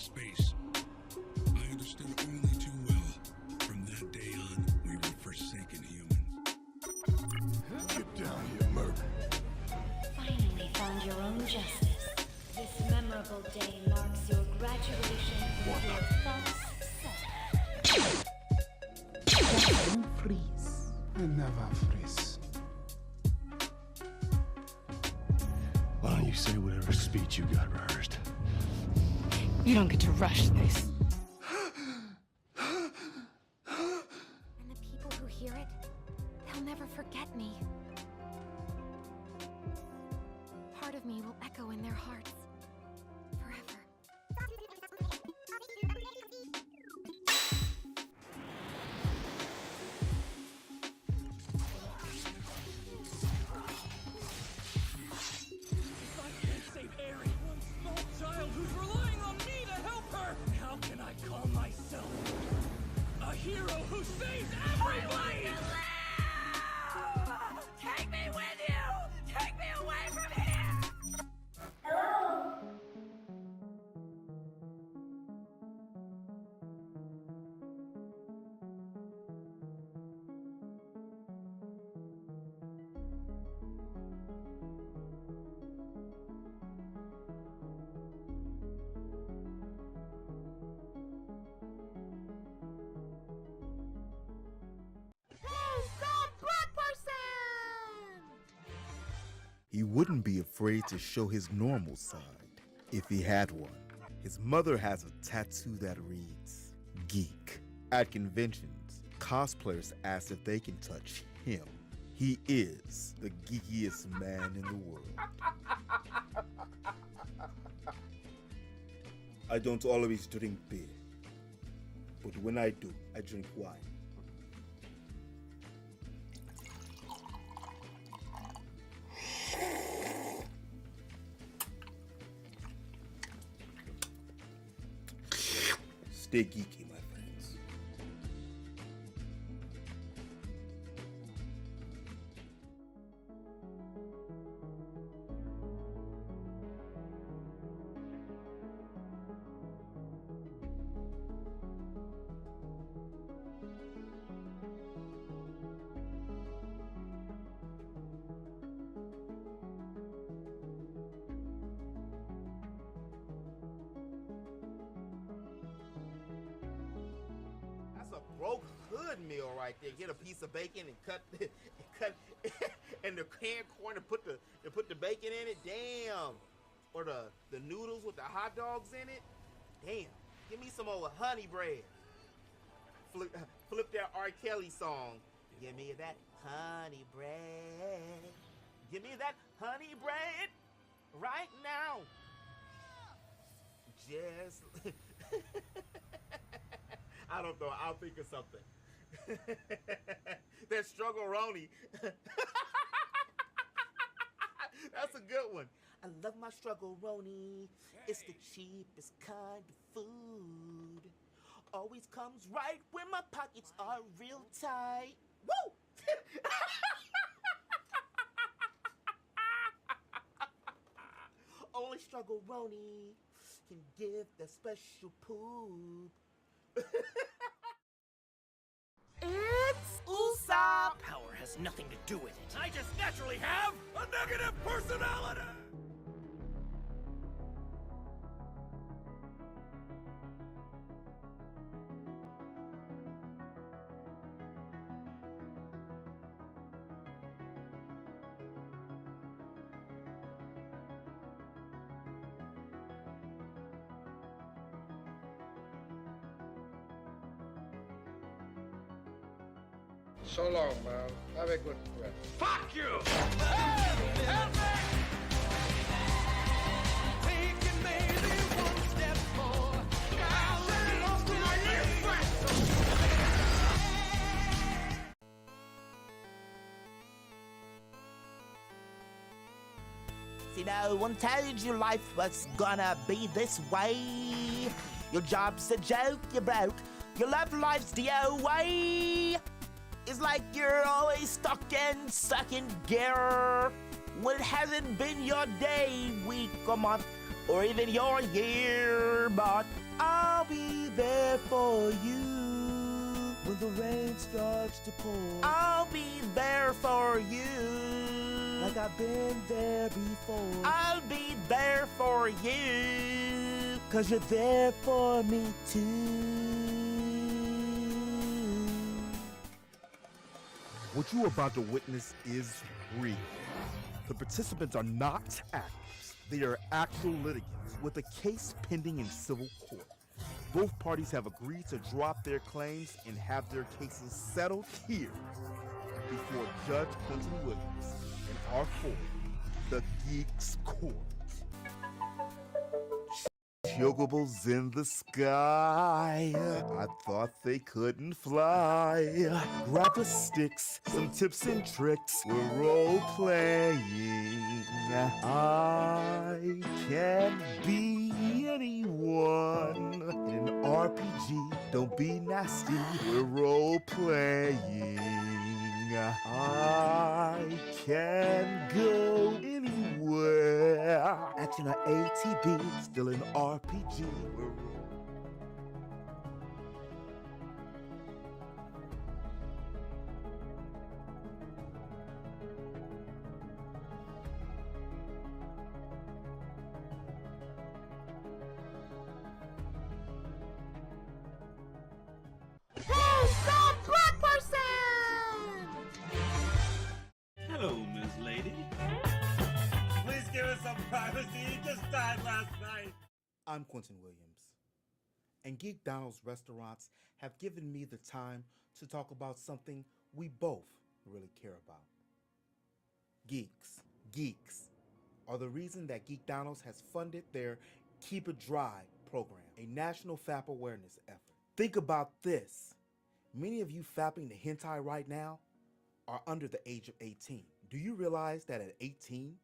space. I understood only too well. From that day on, we were forsaken humans. Get down here, murder. Finally found your own justice. This memorable day marks your graduation from your false self. Don't freeze. I never freeze. Why don't you say whatever speech you got rehearsed? You don't get to rush this. And the people who hear it, they'll never forget me. Part of me will echo in their hearts. Forever. Save Aerie, one small child who's relying on me to help her! How can I call myself a hero who saves everybody? Take me with you! Take me away from here! He wouldn't be afraid to show his normal side, if he had one. His mother has a tattoo that reads, Geek. At conventions, cosplayers ask if they can touch him. He is the geekiest man in the world. I don't always drink beer, but when I do, I drink wine. Stay geeky, my friends. That's a broke hood meal right there. Get a piece of bacon and cut and the canned corn and put the bacon in it. Damn. Or the noodles with the hot dogs in it. Damn. Give me some old honey bread. Flip that R. Kelly song. Give me that honey bread. Give me that honey bread right now. Just I don't know. I'll think of something. That struggle-roni. That's a good one. I love my struggle-roni. It's the cheapest kind of food. Always comes right when my pockets are real tight. Woo! Only struggle-roni can give that special poop. It's Usopp! Power has nothing to do with it. I just naturally have a negative personality! So long, man. Have a good trip. Fuck you! Hey! Help me! Taking maybe one step more. I'll let it off to my new friend. See, no one told you life was gonna be this way. Your job's a joke, you're broke. Your love life's the way. It's like you're always stuck in second gear when it hasn't been your day, week, or month, or even your year. But I'll be there for you when the rain starts to pour. I'll be there for you like I've been there before. I'll be there for you 'cause you're there for me too. What you're about to witness is real. The participants are not actors. They are actual litigants with a case pending in civil court. Both parties have agreed to drop their claims and have their cases settled here before Judge Quentin Williams in our court, the Geek's Court. Chocobles in the sky, I thought they couldn't fly. Grab the sticks, some tips and tricks, we're role-playing. I can be anyone in an RPG. Don't be nasty, we're role-playing. I can go anywhere. Action or ATB, still an RPG. Hello, Miss Lady. Please give us some privacy. He just died last night. I'm Quentin Williams, and Geekdonald's restaurants have given me the time to talk about something we both really care about. Geeks are the reason that Geekdonald's has funded their Keep It Dry program, a national FAP awareness effort. Think about this. Many of you fapping the hentai right now are under the age of 18. Do you realize that at 18,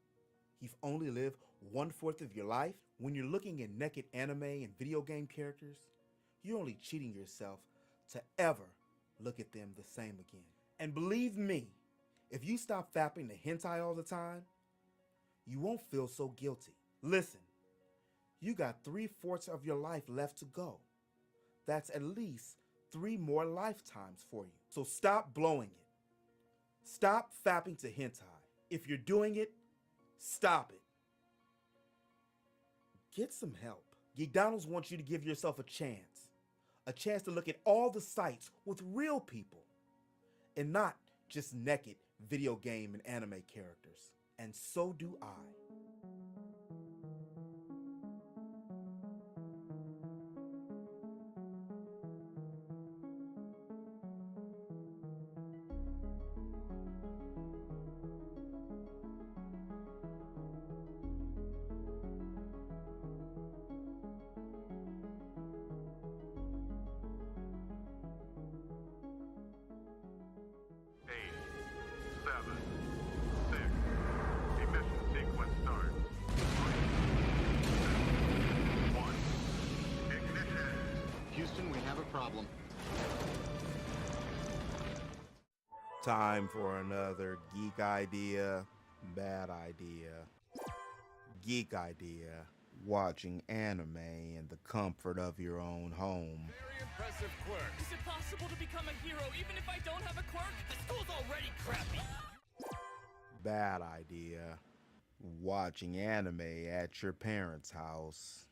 you've only lived 1/4 of your life? When you're looking at naked anime and video game characters, you're only cheating yourself to ever look at them the same again. And believe me, if you stop fapping the hentai all the time, you won't feel so guilty. Listen, you got 3/4 of your life left to go. That's at least 3 more lifetimes for you. So stop blowing it. Stop fapping to hentai. If you're doing it, stop it. Get some help. Geekdonald's wants you to give yourself a chance to look at all the sites with real people and not just naked video game and anime characters. And so do I. Houston, we have a problem. Time for another geek idea, bad idea. Geek idea, watching anime in the comfort of your own home. Very impressive quirk. Is it possible to become a hero even if I don't have a quirk? The school's already crappy. Bad idea, watching anime at your parents' house.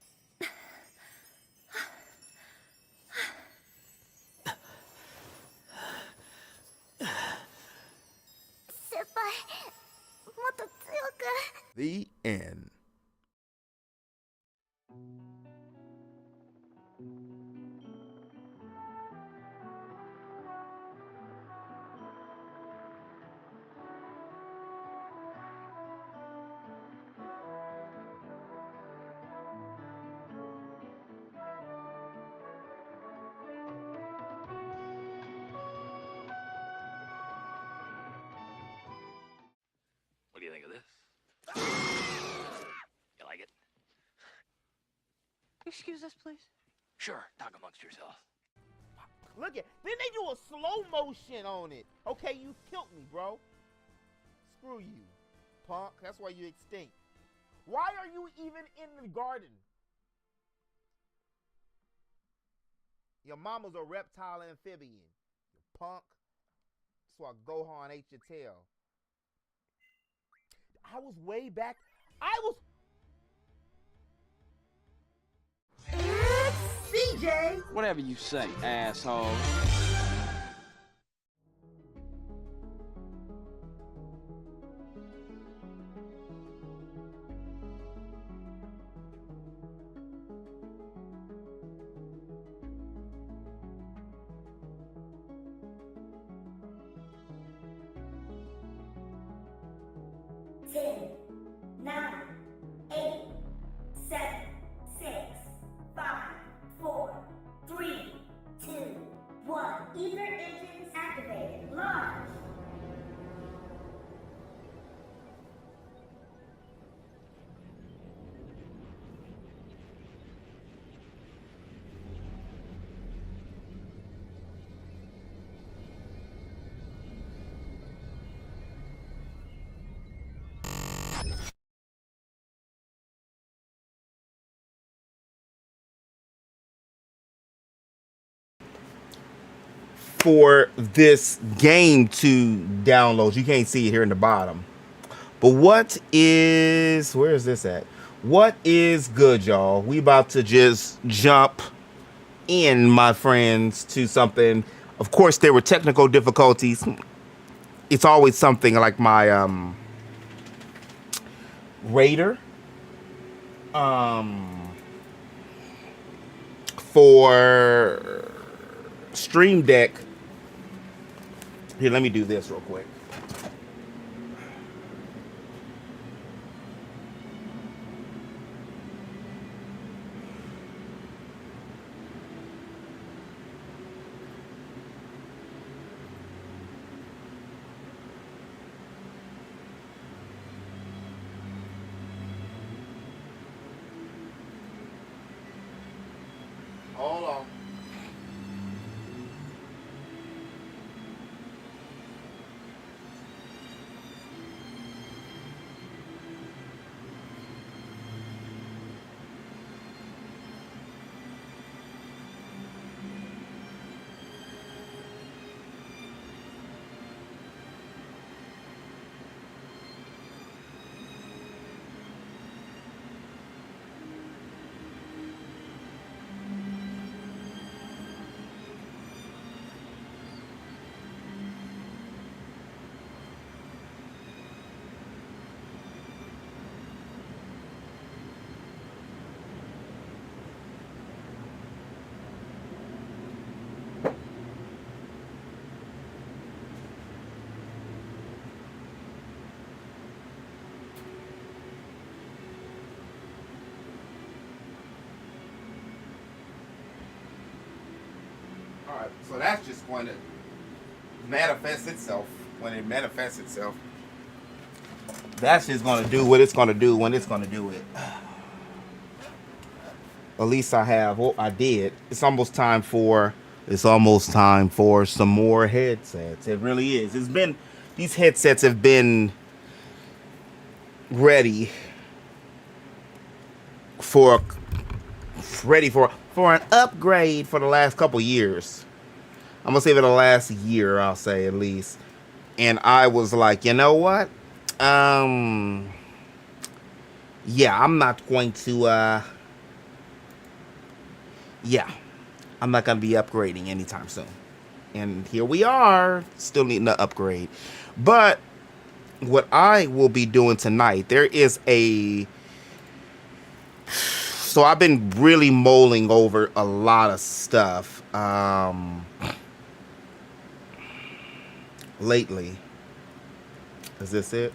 The end. What do you think of this? You like it? Excuse us, please. Sure, talk amongst yourselves. Look at, then they do a slow motion on it. Okay, you killed me, bro. Screw you, punk. That's why you extinct. Why are you even in the garden? Your mama's a reptile amphibian. You punk. That's why Gohan ate your tail. I was way back. I was. CJ! Whatever you say, asshole. For this game to download, you can't see it here in the bottom. But where is this at? What is good, y'all? We about to just jump in, my friends, to something. Of course, there were technical difficulties. It's always something like my Raider for Stream Deck. Here, let me do this real quick. Hold on. Alright, so that's just going to manifest itself when it manifests itself. That's just going to do what it's going to do when it's going to do it. At least I did. It's almost time for some more headsets. It really is. These headsets have been ready for an upgrade for the last couple years. I'm gonna say for the last year, I'll say at least. And I was like, you know what? Yeah, I'm not going to I'm not gonna be upgrading anytime soon. And here we are, still needing to upgrade. But what I will be doing tonight, so I've been really mulling over a lot of stuff lately. Is this it?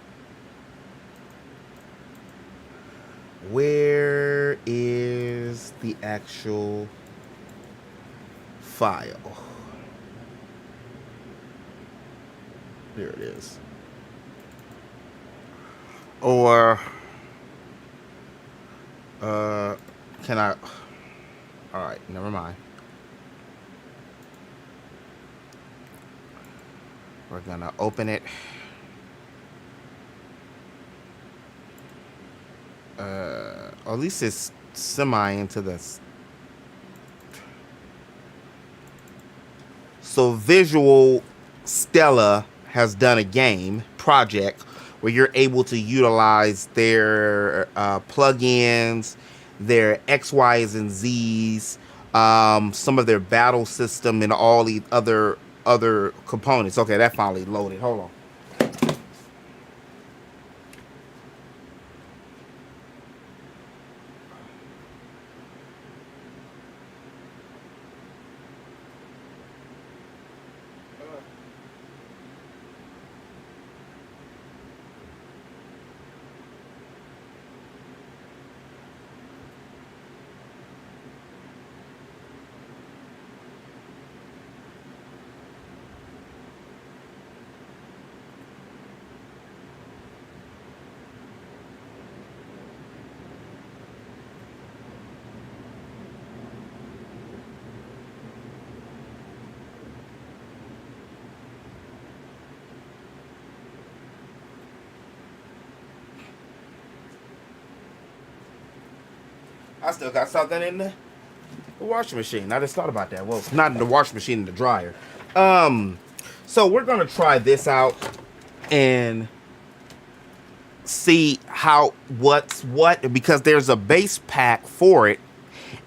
Where is the actual file? Here it is. Or can I? All right, never mind. We're gonna open it. Or at least it's semi into this. So Visual Stella has done a game project where you're able to utilize their plugins, their X, Y's, and Z's, some of their battle system, and all the other components. Okay, that finally loaded. Hold on. I still got something in the washing machine. I just thought about that. Well, not in the washing machine, in the dryer. So we're gonna try this out and see what's what, because there's a base pack for it,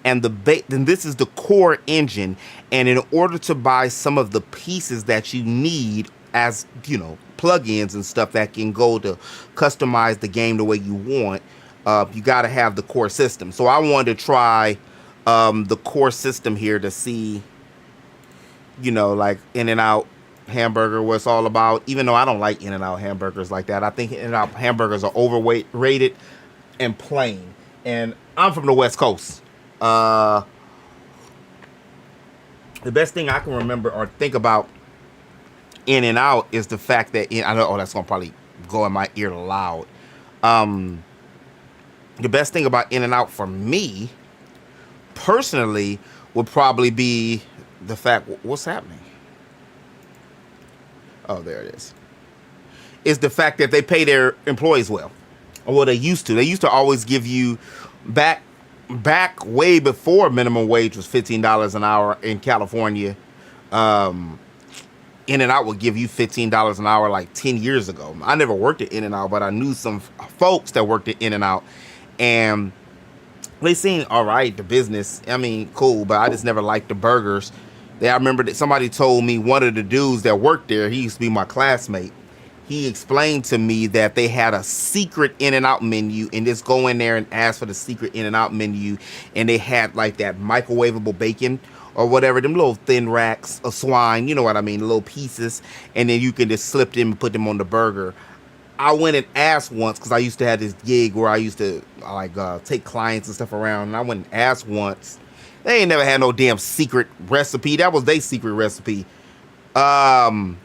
and then this is the core engine. And in order to buy some of the pieces that you need, as you know, plugins and stuff that can go to customize the game the way you want, you got to have the core system. So I wanted to try the core system here to see, you know, like In-N-Out hamburger, what it's all about. Even though I don't like In-N-Out hamburgers like that. I think In-N-Out hamburgers are rated and plain. And I'm from the West Coast. The best thing I can remember or think about In-N-Out is the fact that I know, that's gonna probably go in my ear loud. The best thing about In-N-Out for me personally would probably be the fact, what's happening? Oh, there it is. Is the fact that they pay their employees well, or what they used to. They used to always give you back way before minimum wage was $15 an hour in California. In-N-Out would give you $15 an hour like 10 years ago. I never worked at In-N-Out, but I knew some folks that worked at In-N-Out, and they seemed all right, the business. I mean, cool, but I just never liked the burgers. I remember that somebody told me, one of the dudes that worked there, he used to be my classmate, he explained to me that they had a secret In-N-Out menu, and just go in there and ask for the secret In-N-Out menu, and they had like that microwavable bacon or whatever, them little thin racks of swine, you know what I mean, little pieces, and then you can just slip them and put them on the burger. I went and asked once, because I used to have this gig where I used to like take clients and stuff around, and I went and asked once. They ain't never had no damn secret recipe. That was their secret recipe.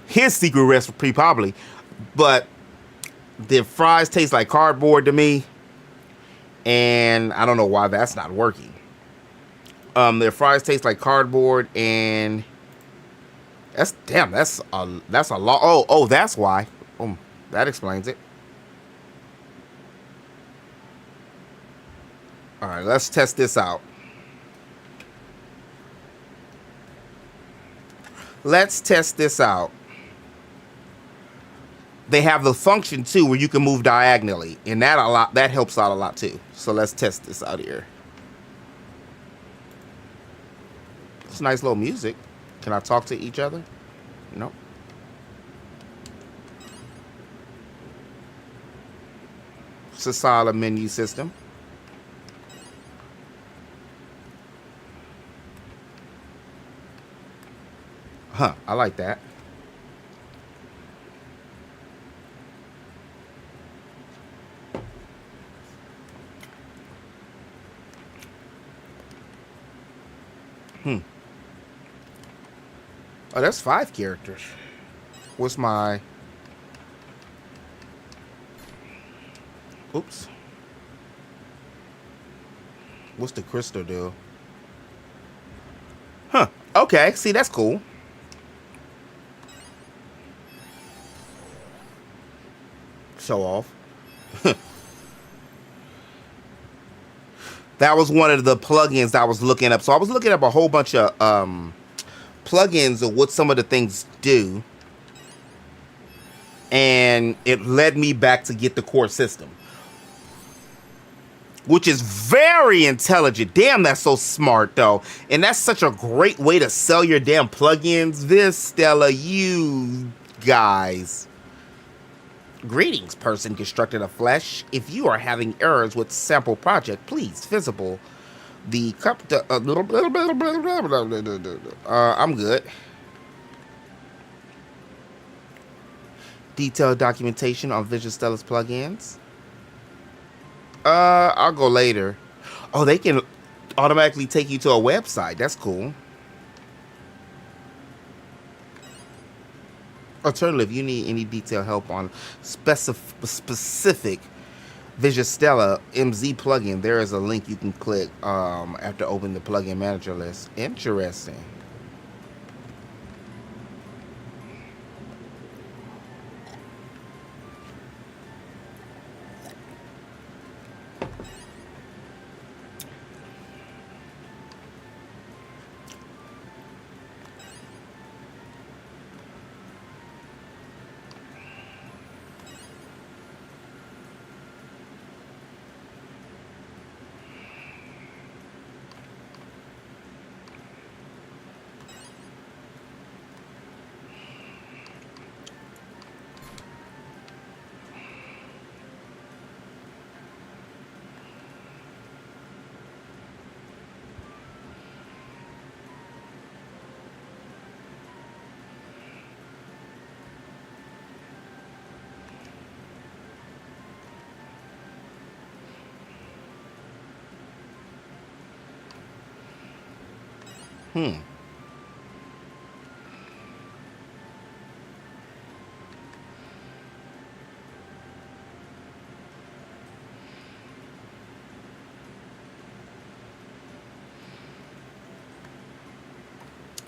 His secret recipe probably. But the fries taste like cardboard to me, and I don't know why that's not working. Their fries taste like cardboard, and that's a lot. Oh, that's why. That explains it. All right, let's test this out. Let's test this out. They have the function too where you can move diagonally, and that helps out a lot too. So let's test this out here. It's nice little music. Can I talk to each other? No. It's a solid menu system. Huh, I like that. Oh, that's 5 characters. What's my... Oops. What's the crystal do? Huh. Okay, see, that's cool. Show off. That was one of the plugins I was looking up. So I was looking up a whole bunch of plugins of what some of the things do, and it led me back to get the core system, which is very intelligent. Damn, that's so smart, though. And that's such a great way to sell your damn plugins. Stella, you guys. Greetings, person constructed of flesh. If you are having errors with sample project, please visible the cup. I'm good. Detailed documentation on Vision Stella's plugins. I'll go later. Oh, they can automatically take you to a website. That's cool. Alternative, you need any detailed help on specific Vision Stella MZ plugin, there is a link you can click after opening the plugin manager list. Interesting.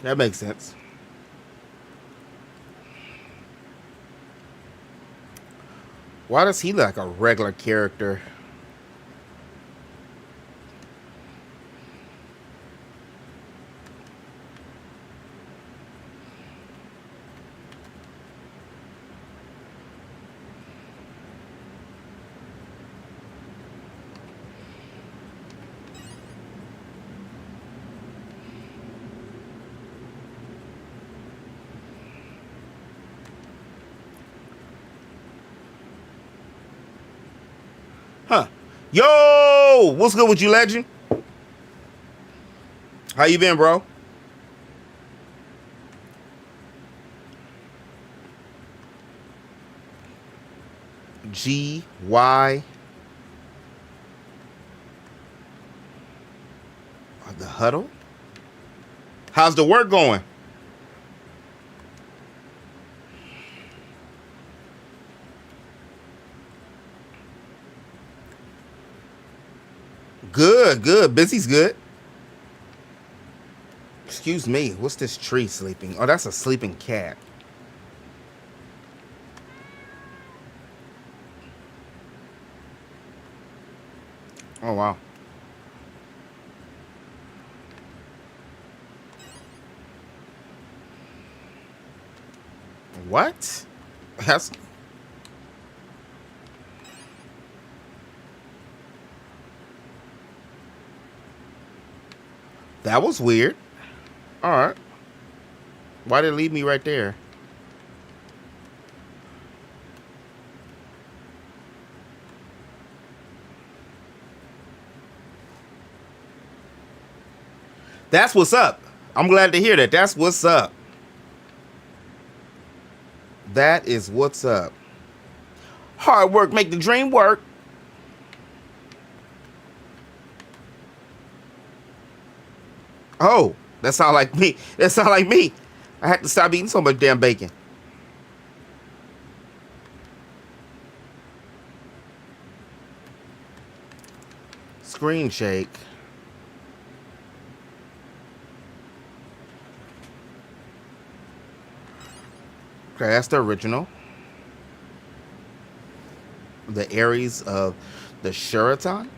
That makes sense. Why does he look like a regular character? Huh. Yo! What's good with you, legend? How you been, bro? G-Y. The huddle? How's the work going? Good, good. Busy's good. Excuse me. What's this tree sleeping? Oh, that's a sleeping cat. Oh, wow. What? That's... That was weird. All right. Why did it leave me right there? That's what's up. I'm glad to hear that. That's what's up. That is what's up. Hard work make the dream work. Oh, that sound like me. That sound like me. I had to stop eating so much damn bacon. Screen shake. Okay, that's the original. The Ares of the Sheraton.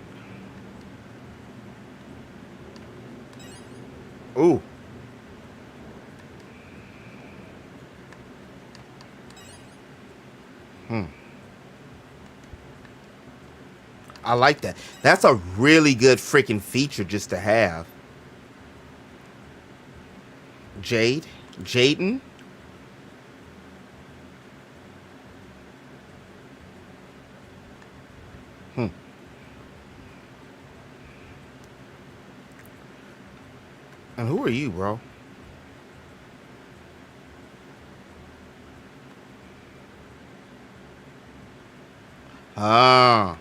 Ooh. I like that. That's a really good freaking feature just to have. Jaden. And who are you, bro? Ah.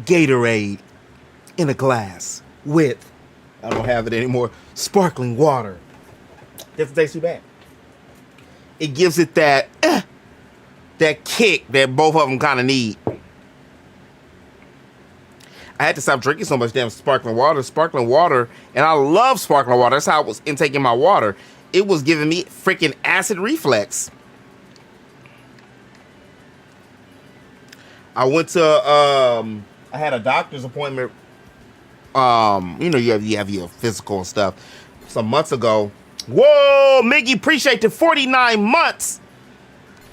Gatorade in a glass with, I don't have it anymore, sparkling water. Doesn't taste too bad. It gives it that kick that both of them kind of need. I had to stop drinking so much damn sparkling water, and I love sparkling water. That's how I was intaking my water. It was giving me freaking acid reflux. I went to, I had a doctor's appointment. You know, you have your physical and stuff some months ago. Whoa, Miggy, appreciate the 49 months.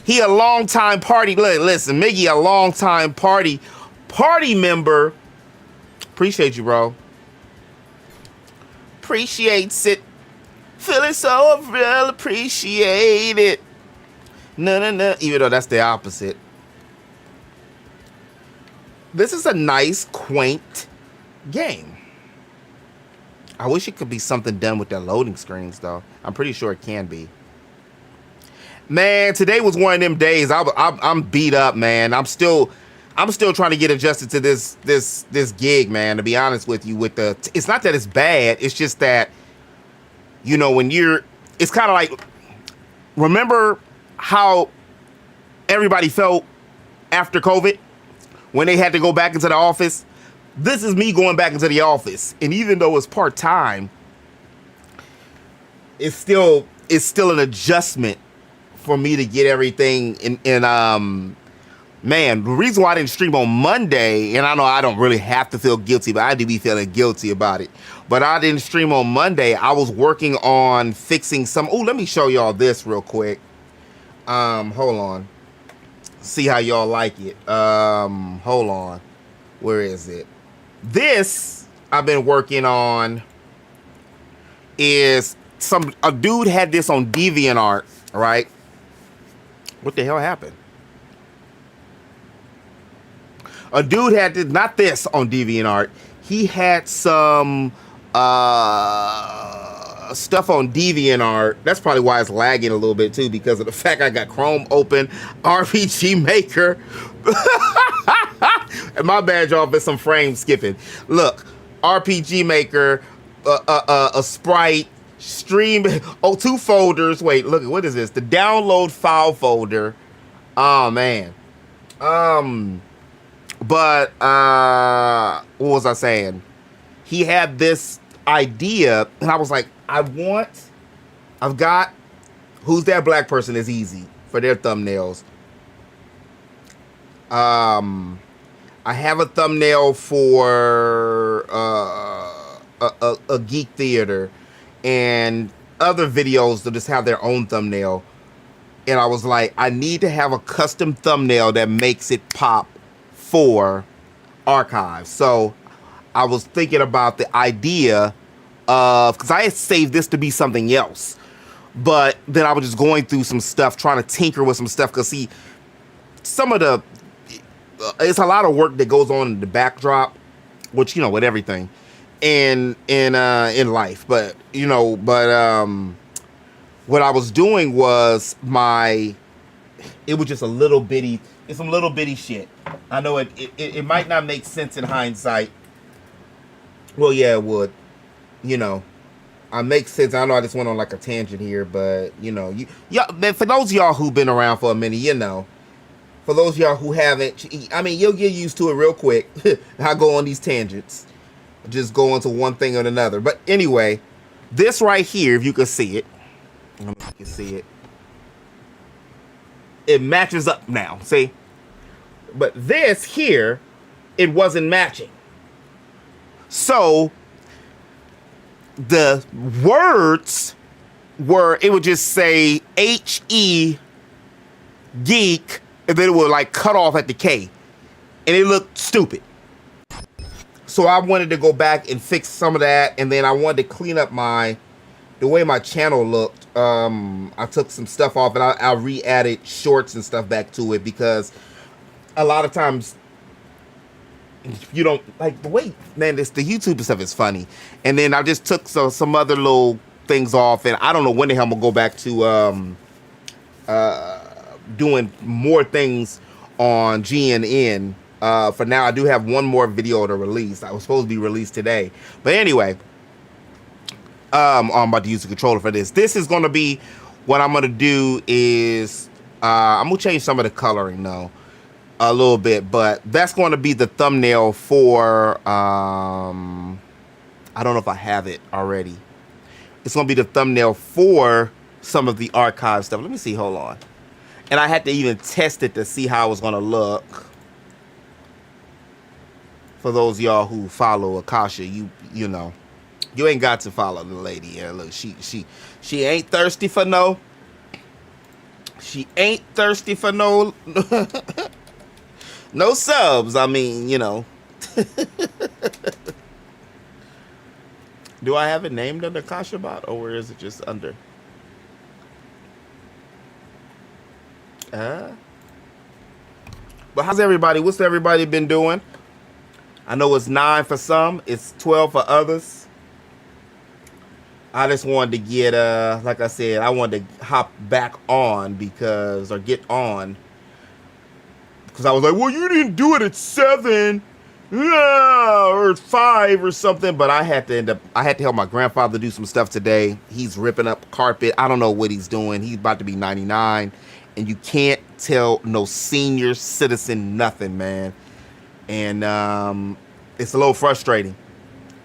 He a long time party. Listen, Miggy, a long time party member. Appreciate you, bro. Appreciates it. Feeling so real appreciate it. No. Even though that's the opposite. This is a nice, quaint game. I wish it could be something done with their loading screens, though. I'm pretty sure it can be. Man, today was one of them days. I'm beat up, man. I'm still trying to get adjusted to this gig, man. To be honest with you, it's not that it's bad. It's just that, you know, it's kind of like, remember how everybody felt after COVID when they had to go back into the office? This is me going back into the office, and even though it's part-time, it's still an adjustment for me to get everything in man, the reason why I didn't stream on Monday, and I know I don't really have to feel guilty, but I do be feeling guilty about it. But I didn't stream on Monday. I was working on fixing some. Oh, let me show y'all this real quick. Hold on. See how y'all like it. Hold on. Where is it? This I've been working on is a dude had this on DeviantArt, right? What the hell happened? A dude had this, not this on DeviantArt. He had some stuff on DeviantArt. That's probably why it's lagging a little bit too, because of the fact I got Chrome open, RPG Maker. And my bad, y'all, but some frame skipping. Look, RPG Maker, a Sprite, stream, two folders. Wait, look, what is this? The download file folder. Oh man. But what was I saying? He had this idea, and I was like, I've got Who's That Black Person is easy for their thumbnails. I have a thumbnail for a Geek Theater and other videos that just have their own thumbnail. And I was like, I need to have a custom thumbnail that makes it pop for archives. So I was thinking about the idea of, because I had saved this to be something else, but then I was just going through some stuff, trying to tinker with some stuff, because see, some of the, it's a lot of work that goes on in the backdrop, which, you know, with everything in life, but, you know, what I was doing was it was just some little bitty shit. I know it might not make sense in hindsight. Well, yeah, it would. You know, I make sense. I know I just went on like a tangent here, but you know, man, for those of y'all who've been around for a minute, you know. For those of y'all who haven't, I mean, you'll get used to it real quick. I go on these tangents, just go into one thing or another. But anyway, this right here, if you can see it, I don't know if you can see it. it matches up now, see? But this here, it wasn't matching. So the words were, it would just say H-E Geek, and then it would like cut off at the K. And it looked stupid. So I wanted to go back and fix some of that, and then I wanted to clean up the way my channel looked. I took some stuff off and I re-added shorts and stuff back to it because a lot of times you don't like the way, man, the YouTube stuff is funny. And then I just took some other little things off, and I don't know when the hell I'm gonna go back to doing more things on GNN. For now, I do have one more video to release. I was supposed to be released today, but anyway, I'm about to use the controller for this. This is gonna be what I'm gonna do is I'm gonna change some of the coloring though a little bit, but that's going to be the thumbnail for I don't know if I have it already. It's gonna be the thumbnail for some of the archive stuff. Let me see, hold on. And I had to even test it to see how it was gonna look. For those of y'all who follow Akasha, you know, you ain't got to follow the lady. Yeah, look, she ain't thirsty for no. She ain't thirsty for no no subs. I mean, you know. Do I have it named under Akasha Bot, or where is it just under? But how's everybody? What's everybody been doing? I know it's 9 for some, it's 12 for others. I just wanted to get, like I said, I wanted to hop back on because, or get on. Because I was like, well, you didn't do it at 7, or 5 or something. But I had to help my grandfather do some stuff today. He's ripping up carpet. I don't know what he's doing. He's about to be 99. And you can't tell no senior citizen nothing, man. And it's a little frustrating.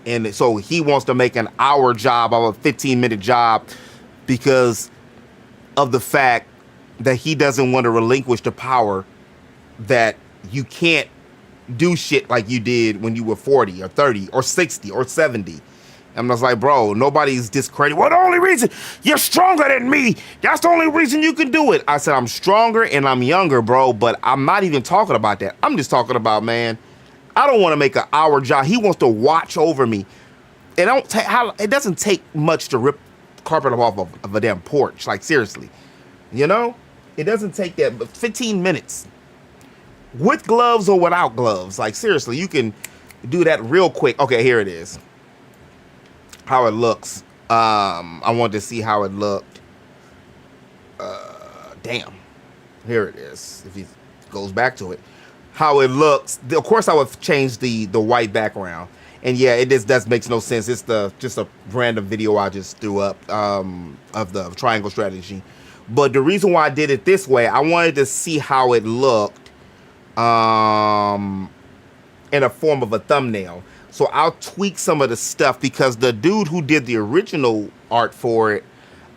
And so he wants to make an hour job of a 15-minute job because of the fact that he doesn't want to relinquish the power that you can't do shit like you did when you were 40 or 30 or 60 or 70. And I was like, bro, nobody's discredited. Well, the only reason you're stronger than me, that's the only reason you can do it. I said, I'm stronger and I'm younger, bro, but I'm not even talking about that. I'm just talking about, man, I don't want to make an hour job. He wants to watch over me. It doesn't take much to rip carpet off of a damn porch. Like, seriously, you know, it doesn't take that, but 15 minutes with gloves or without gloves. Like, seriously, you can do that real quick. Okay, here it is. How it looks. I wanted to see how it looked. Damn. Here it is. If he goes back to it. How it looks. Of course, I would change the white background. And yeah, it just makes no sense. It's just a random video I just threw up of the triangle strategy. But the reason why I did it this way, I wanted to see how it looked in a form of a thumbnail. So I'll tweak some of the stuff because the dude who did the original art for it,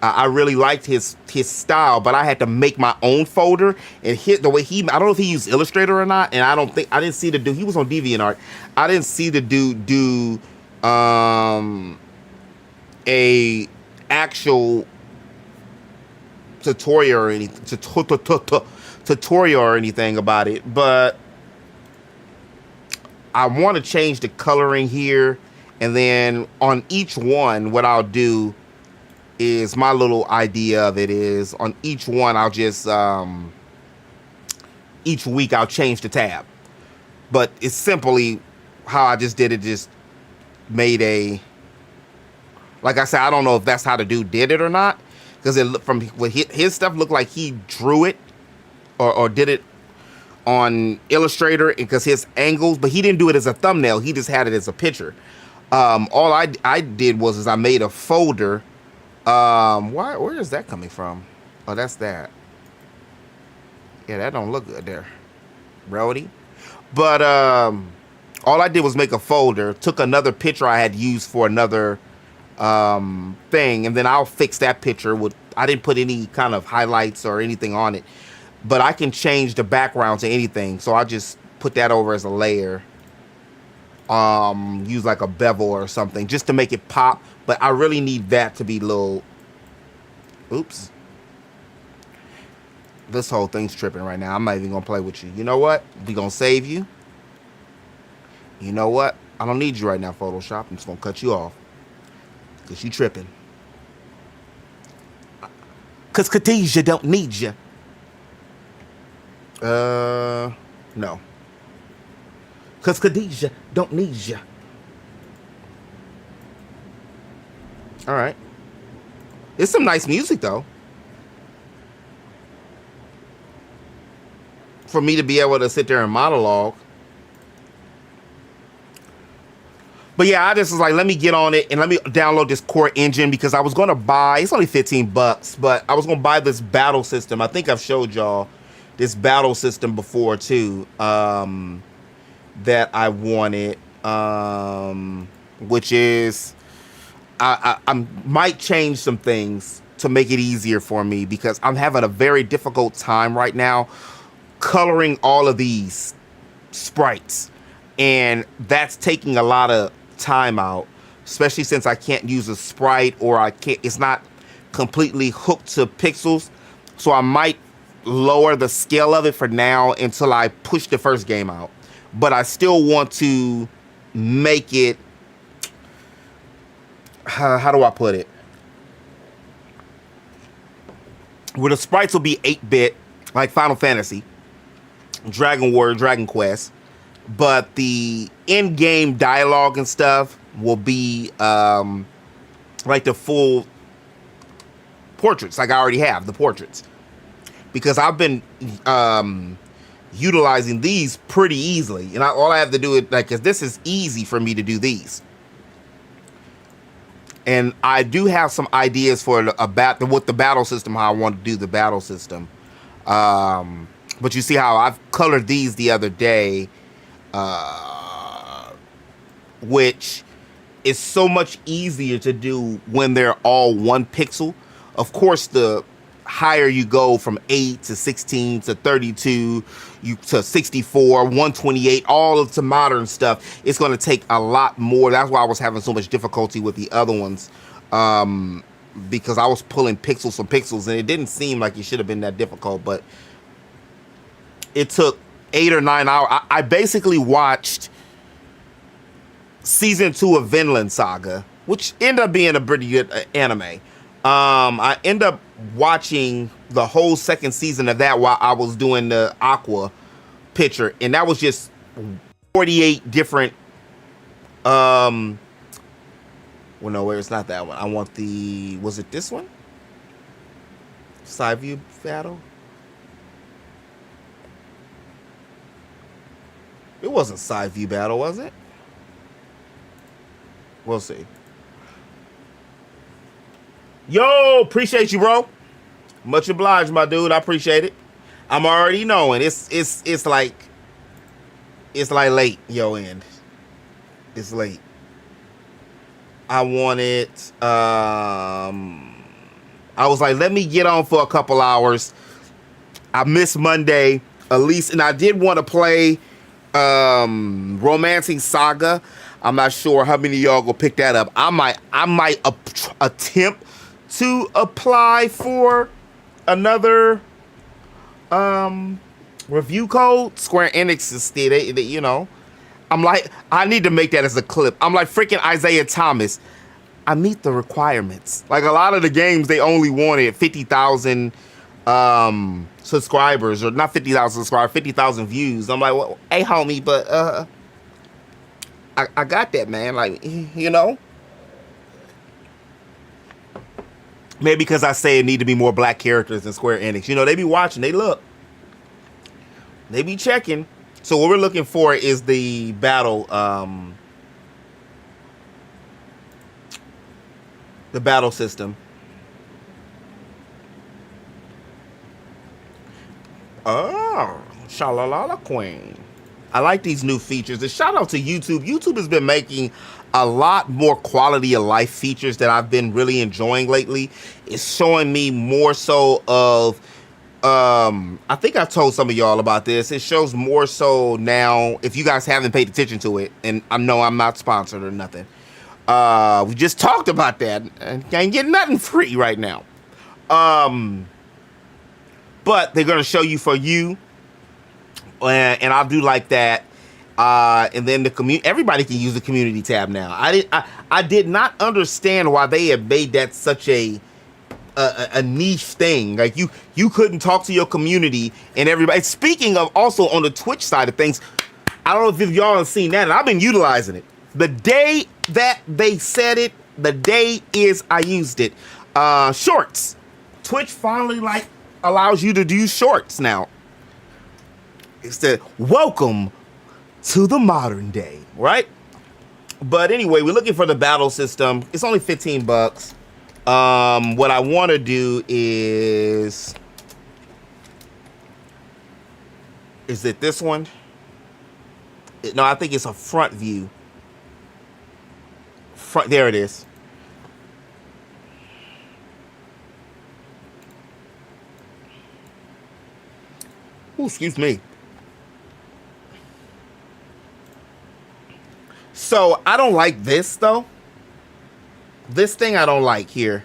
I really liked his style, but I had to make my own folder and hit the way I don't know if he used Illustrator or not, and I didn't see the dude, he was on DeviantArt. I didn't see the dude do a actual tutorial or anything about it, but I want to change the coloring here, and then on each one, what I'll do is my little idea of it is on each one, I'll just each week I'll change the tab. But it's simply how I just did it. Just made a, like I said, I don't know if that's how the dude did it or not, because it from his stuff looked like he drew it or did it on Illustrator because his angles, but he didn't do it as a thumbnail. He just had it as a picture. All I did was I made a folder. Where is that coming from? Oh, that's that. Yeah, that don't look good there, Brody. But all I did was make a folder, took another picture I had used for another thing, and then I'll fix that picture with, I didn't put any kind of highlights or anything on it. but I can change the background to anything. So I just put that over as a layer. Use like a bevel or something just to make it pop. But I really need that to be little. Oops. This whole thing's tripping right now. I'm not even gonna play with you. You know what? We gonna save you. You know what? I don't need you right now, Photoshop. I'm just gonna cut you off. Cause you tripping. Cause Khadijah don't need you. No. Cause Khadijah don't need you. All right. It's some nice music though. For me to be able to sit there and monologue. But yeah, I just was like, let me get on it and let me download this core engine because I was going to buy, it's only $15, but I was going to buy this battle system. I think I've showed y'all this battle system before too, that I wanted, which is, I might change some things to make it easier for me because I'm having a very difficult time right now coloring all of these sprites, and that's taking a lot of time out, especially since I can't use a sprite or I can't, it's not completely hooked to pixels. So I might lower the scale of it for now until I push the first game out, but I still want to make it, how do I put it, where the sprites will be 8-bit like Final Fantasy, Dragon Warrior, Dragon Quest, but the in-game dialogue and stuff will be like the full portraits, like I already have the portraits, because I've been utilizing these pretty easily, and all I have to do is like, cause this is easy for me to do these, and I do have some ideas for with the battle system, how I want to do the battle system. But you see how I've colored these the other day, which is so much easier to do when they're all 1 pixel. Of course, the higher you go from 8 to 16 to 32, to 64, 128, all of the modern stuff, it's going to take a lot more. That's why I was having so much difficulty with the other ones, because I was pulling pixels from pixels, and it didn't seem like it should have been that difficult, but it took 8 or 9 hours. I basically watched season 2 of Vinland Saga, which ended up being a pretty good anime. I ended up watching the whole second season of that while I was doing the Aqua picture, and that was just 48 different. Well, no, where it's not that one. I want the. Was it this one? Side view battle. It wasn't side view battle, was it? We'll see. Yo, appreciate you, bro. Much obliged, my dude. I appreciate it. I'm already knowing it's like late, yo end. It's late. I wanted I was like, let me get on for a couple hours. I missed Monday, at least, and I did want to play Romancing Saga. I'm not sure how many of y'all go pick that up. I might attempt to apply for another review code. Square Enix is still, they, you know. I'm like, I need to make that as a clip. I'm like freaking Isaiah Thomas. I meet the requirements. Like a lot of the games, they only wanted 50,000 subscribers, or not 50,000 subscribers, 50,000 views. I'm like, well, hey homie, but I got that, man. Like, you know, maybe because I say it need to be more black characters in Square Enix. You know, they be watching, they look, they be checking. So what we're looking for is the battle, system. Oh, Shalalala Queen. I like these new features. And shout out to YouTube. YouTube has been making a lot more quality of life features that I've been really enjoying lately. It's showing me more so of I think I told some of y'all about this. It shows more so now, if you guys haven't paid attention to it, and I know I'm not sponsored or nothing. We just talked about that, and can't get nothing free right now. But they're gonna show you for you, and I'll do like that. And then the community, everybody can use the community tab now. I did not understand why they had made that such a niche thing. Like you couldn't talk to your community and everybody. Speaking of, also on the Twitch side of things, I don't know if y'all have seen that, and I've been utilizing it. The day that they said it, the day is I used it. Shorts. Twitch finally allows you to do shorts now. It's the welcome to the modern day, right? But anyway, we're looking for the battle system. It's only 15 bucks. What I want to do is it this one? No, I think it's a front view. There it is. Ooh, excuse me. So I don't like this though. This thing I don't like here.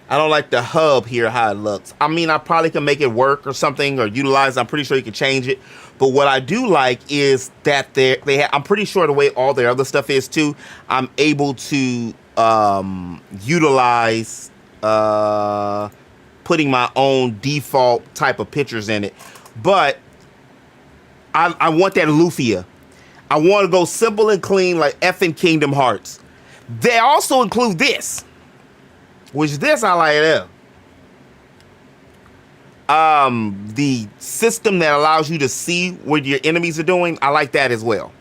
I don't like the hub here, how it looks. I mean, I probably can make it work or something or utilize. I'm pretty sure you can change it. But what I do like is that I'm pretty sure the way all their other stuff is too, I'm able to utilize putting my own default type of pictures in it. But I want that Lufia. I want to go simple and clean like effing Kingdom Hearts. They also include this, which this I like it. The system that allows you to see what your enemies are doing, I like that as well.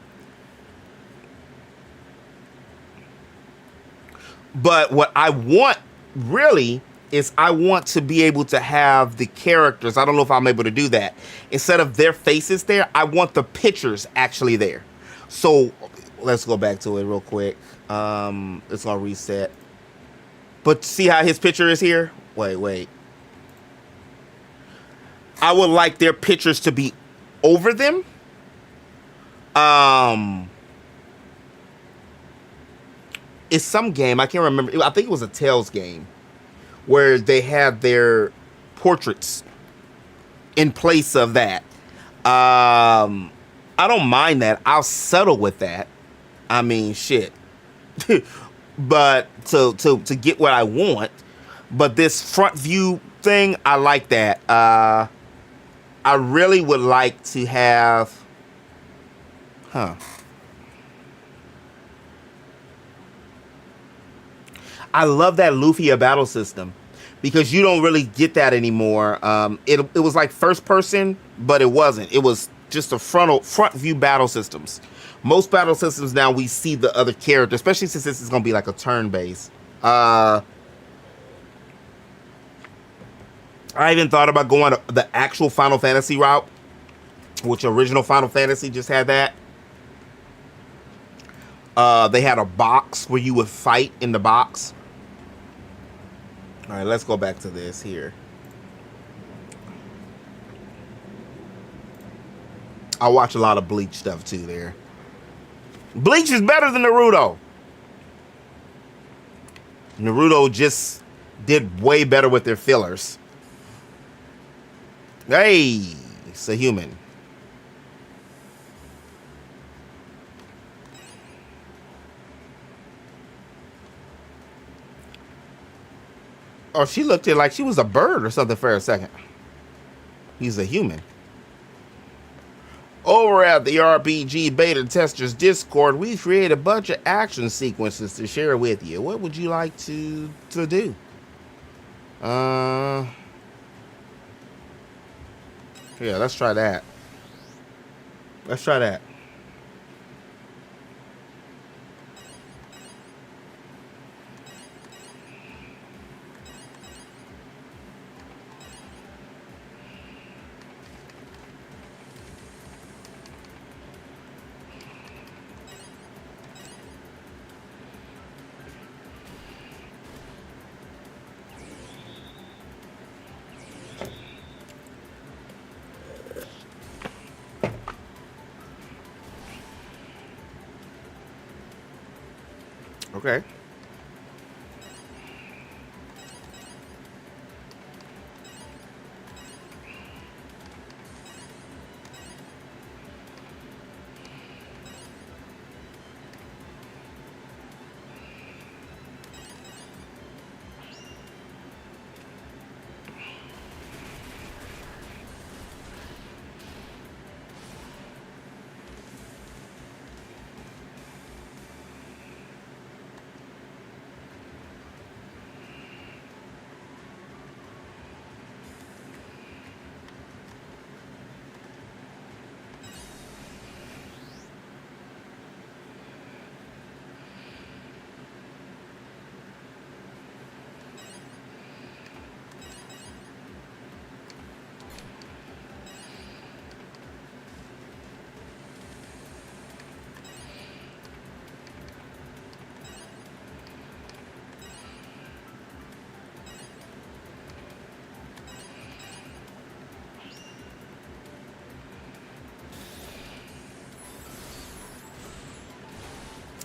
But what I want really is I want to be able to have the characters. I don't know if I'm able to do that. Instead of their faces there, I want the pictures actually there. So let's go back to it real quick. It's gonna reset. But see how his picture is here? Wait. I would like their pictures to be over them. It's some game, I can't remember. I think it was a Tales game where they had their portraits in place of that. I don't mind that. I'll settle with that. I mean, shit. But to get what I want. But this front view thing, I like that. I really would like to have, I love that Lufia battle system because you don't really get that anymore. It was like first person, but it wasn't. It was just a front view battle systems. Most battle systems now we see the other character, especially since this is gonna be like a turn base. I even thought about going the actual Final Fantasy route, which original Final Fantasy just had that. They had a box where you would fight in the box. All right, let's go back to this here. I watch a lot of Bleach stuff too there. Bleach is better than Naruto. Naruto just did way better with their fillers. Hey, it's a human. Oh, she looked at like she was a bird or something for a second. He's a human. Over at the RPG Beta Testers Discord, we created a bunch of action sequences to share with you. What would you like to do? Yeah, let's try that. Let's try that. Okay.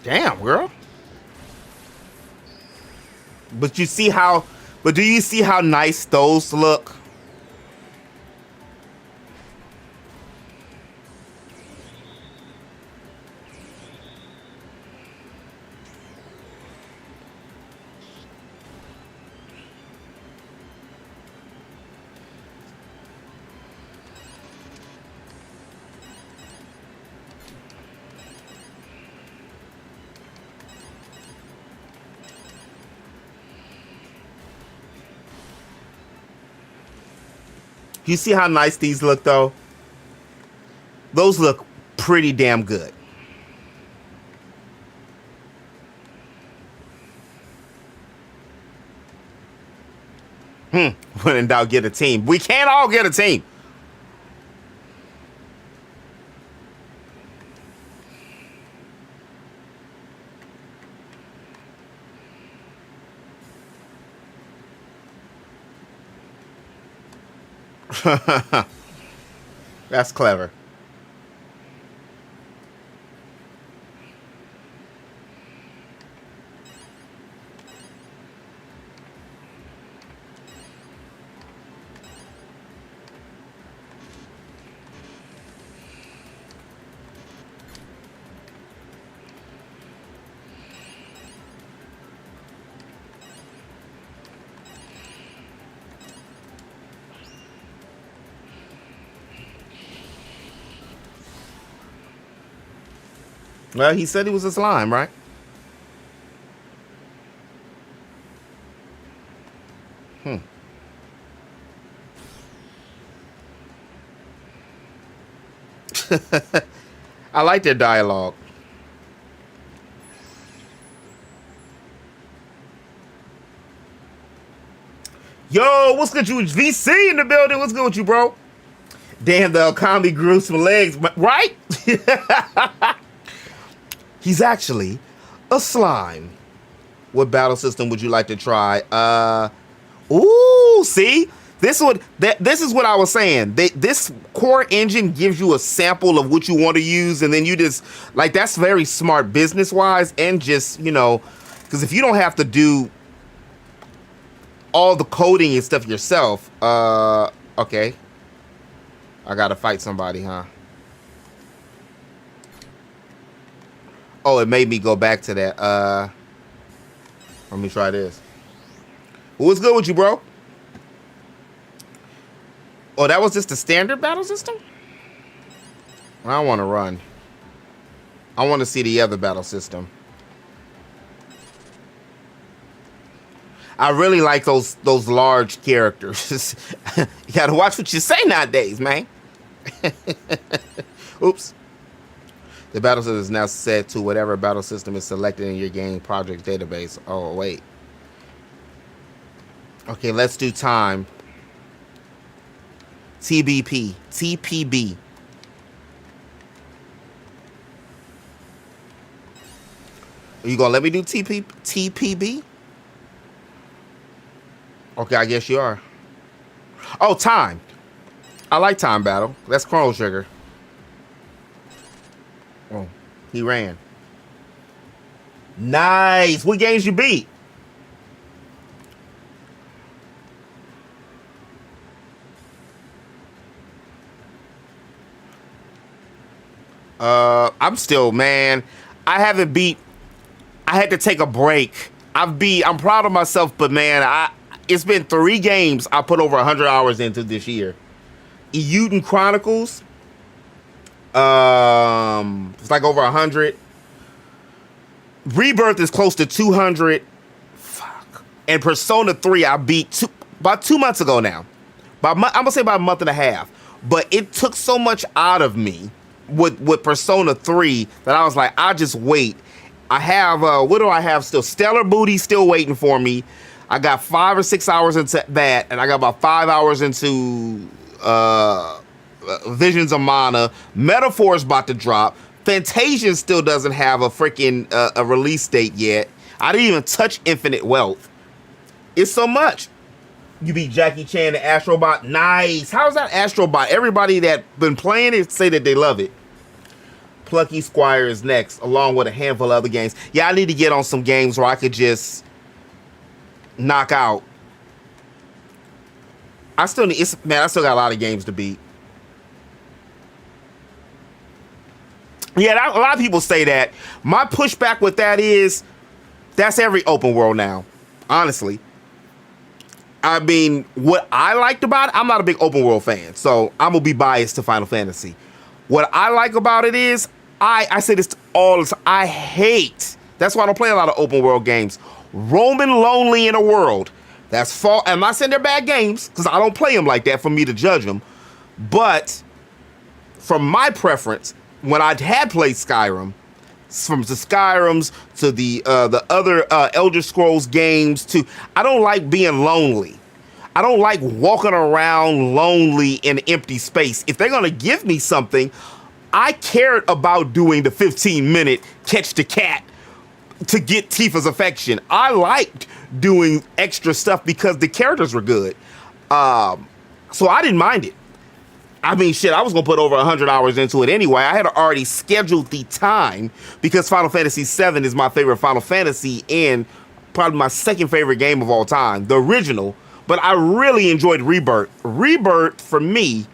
Damn, girl. But you see how, but do you see how nice those look? You see how nice these look, though? Those look pretty damn good. When in doubt, get a team. We can't all get a team. That's clever. Well, he said he was a slime, right? I like their dialogue. Yo, what's good, you VC in the building? What's good with you, bro? Damn, the economy grew some legs, right? He's actually a slime. What battle system would you like to try? Ooh, see? This is what I was saying. This core engine gives you a sample of what you want to use, and then you just, like, that's very smart business-wise, and just, you know, because if you don't have to do all the coding and stuff yourself, okay. I gotta fight somebody, huh? Oh, it made me go back to that. Let me try this. What's good with you, bro? Oh, that was just the standard battle system? I don't want to run. I want to see the other battle system. I really like those large characters. You gotta watch what you say nowadays, man. Oops. The battle system is now set to whatever battle system is selected in your game project database. Oh, wait. Okay, let's do time. TBP. TPB. Are you gonna let me do TPB? Okay, I guess you are. Oh, time. I like time battle. That's Chrono Trigger. Oh, he ran. Nice. What games you beat? I'm still, man. I haven't beat. I had to take a break. I'm proud of myself, but man, it's been 3 games I put over 100 hours into this year. Euden Chronicles. It's like over 100. Rebirth is close to 200. Fuck. And Persona 3 I beat about 2 months ago now. I'm gonna say about a month and a half. But it took so much out of me with Persona 3 that I was like, I'll just wait. I have what do I have still? Stellar Booty still waiting for me. I got 5 or 6 hours into that, and I got about 5 hours into Visions of Mana. Metaphor's about to drop. Fantasia still doesn't have a freaking a release date yet. I didn't even touch Infinite Wealth. It's so much. You beat Jackie Chan and Astrobot. Nice. How's that Astrobot? Everybody that been playing it say that they love it. Plucky Squire is next, along with a handful of other games. Yeah, I need to get on some games where I could just knock out. I still got a lot of games to beat. Yeah, a lot of people say that. My pushback with that is, that's every open world now, honestly. I mean, what I liked about it, I'm not a big open world fan, so I'm going to be biased to Final Fantasy. What I like about it is, I say this all the time, I hate, that's why I don't play a lot of open world games, roaming lonely in a world. That's fault. I'm not saying they're bad games, because I don't play them like that for me to judge them. But from my preference, when I had played Skyrim, from the Skyrims to the other Elder Scrolls games, to I don't like being lonely. I don't like walking around lonely in empty space. If they're gonna give me something, I cared about doing the 15-minute catch the cat to get Tifa's affection. I liked doing extra stuff because the characters were good. So I didn't mind it. I mean, shit, I was gonna put over 100 hours into it anyway. I had already scheduled the time because Final Fantasy VII is my favorite Final Fantasy and probably my second favorite game of all time, the original. But I really enjoyed Rebirth. Rebirth, for me,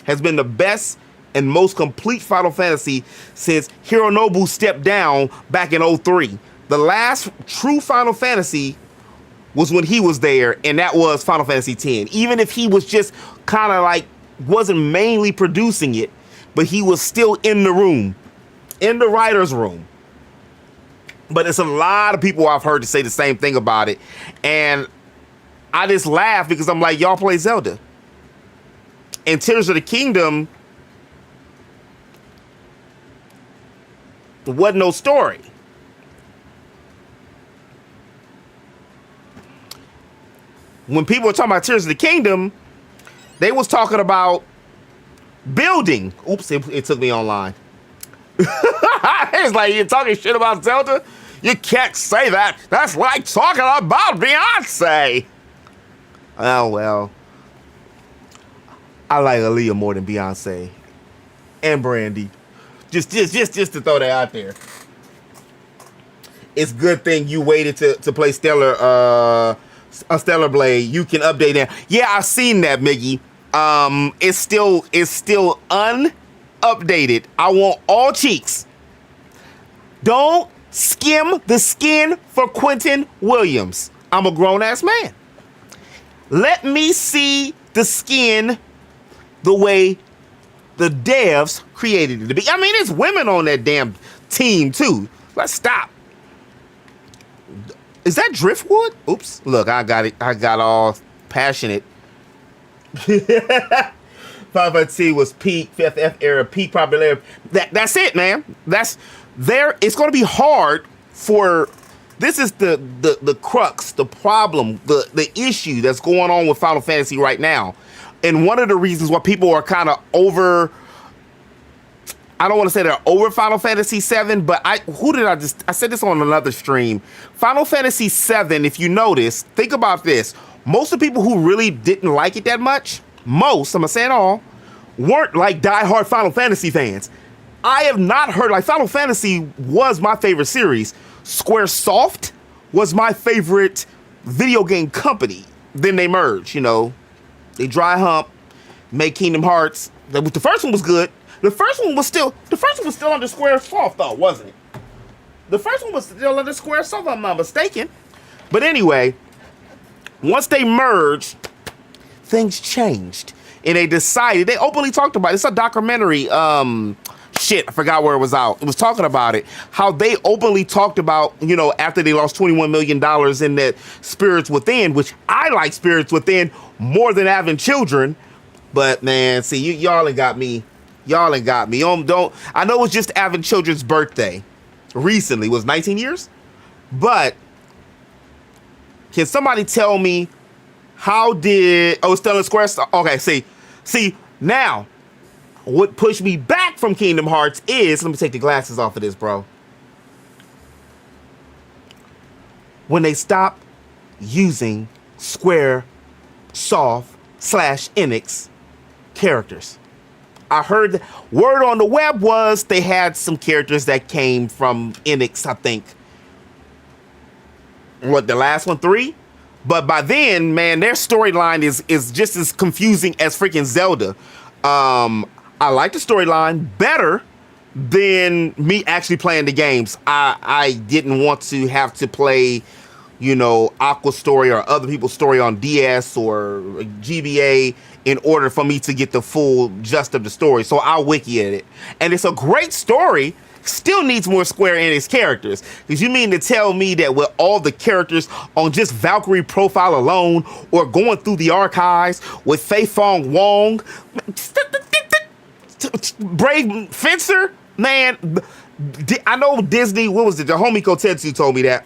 has been the best and most complete Final Fantasy since Hironobu stepped down back in 03. The last true Final Fantasy was when he was there, and that was Final Fantasy X. Even if he was just kind of like, wasn't mainly producing it, but he was still in the room, in the writer's room. But it's a lot of people I've heard to say the same thing about it. And I just laugh because I'm like, y'all play Zelda. And Tears of the Kingdom, there wasn't no story. When people were talking about Tears of the Kingdom, they was talking about building. Oops, it took me online. It's like, you're talking shit about Zelda? You can't say that. That's like talking about Beyonce. Oh, well. I like Aaliyah more than Beyonce. And Brandy. Just to throw that out there. It's a good thing you waited to play Stellar Blade. You can update that. Yeah, I've seen that, Miggy. It's still unupdated. I want all cheeks. Don't skim the skin for Quentin Williams. I'm a grown-ass man. Let me see the skin the way the devs created it to be. I mean, there's women on that damn team, too. Let's stop. Is that driftwood? Oops. Look, I got it. I got all passionate. 5T was peak, FF era, peak popularity. That's it, man. That's there. It's going to be hard for. This is the crux, the problem, the issue that's going on with Final Fantasy right now. And one of the reasons why people are kind of over, I don't want to say they're over Final Fantasy VII, but I said this on another stream. Final Fantasy VII, if you notice, think about this. Most of the people who really didn't like it that much, I'm not saying all, weren't like diehard Final Fantasy fans. I have not heard, like Final Fantasy was my favorite series. Squaresoft was my favorite video game company. Then they merged, you know. They dry hump, make Kingdom Hearts. The first one was good. The first one was still under Squaresoft though, wasn't it? The first one was still under Squaresoft, if I'm not mistaken. But anyway, once they merged, things changed. And they decided, they openly talked about it. It's a documentary. Shit, I forgot where it was out. It was talking about it. How they openly talked about, you know, after they lost $21 million in that Spirits Within, which I like Spirits Within more than having children. But man, see, y'all ain't got me. Y'all ain't got me. Don't. I know it was just Avin Children's birthday recently. It was 19 years? But can somebody tell me how did... Oh, it's still in Squaresoft? Okay, see, now, what pushed me back from Kingdom Hearts is... Let me take the glasses off of this, bro. When they stopped using Squaresoft/Enix characters. I heard the word on the web was they had some characters that came from Enix, I think. What, the last one, 3? But by then, man, their storyline is just as confusing as freaking Zelda. I like the storyline better than me actually playing the games. I didn't want to have to play, you know, Aqua's story or other people's story on DS or GBA in order for me to get the full gist of the story. So I'll wiki at it. And it's a great story. Still needs more Square Enix characters. Because you mean to tell me that with all the characters on just Valkyrie profile alone or going through the archives with Fei Fong Wong, Brave Fencer, man, I know Disney, what was it? The homie Kotetsu told me that.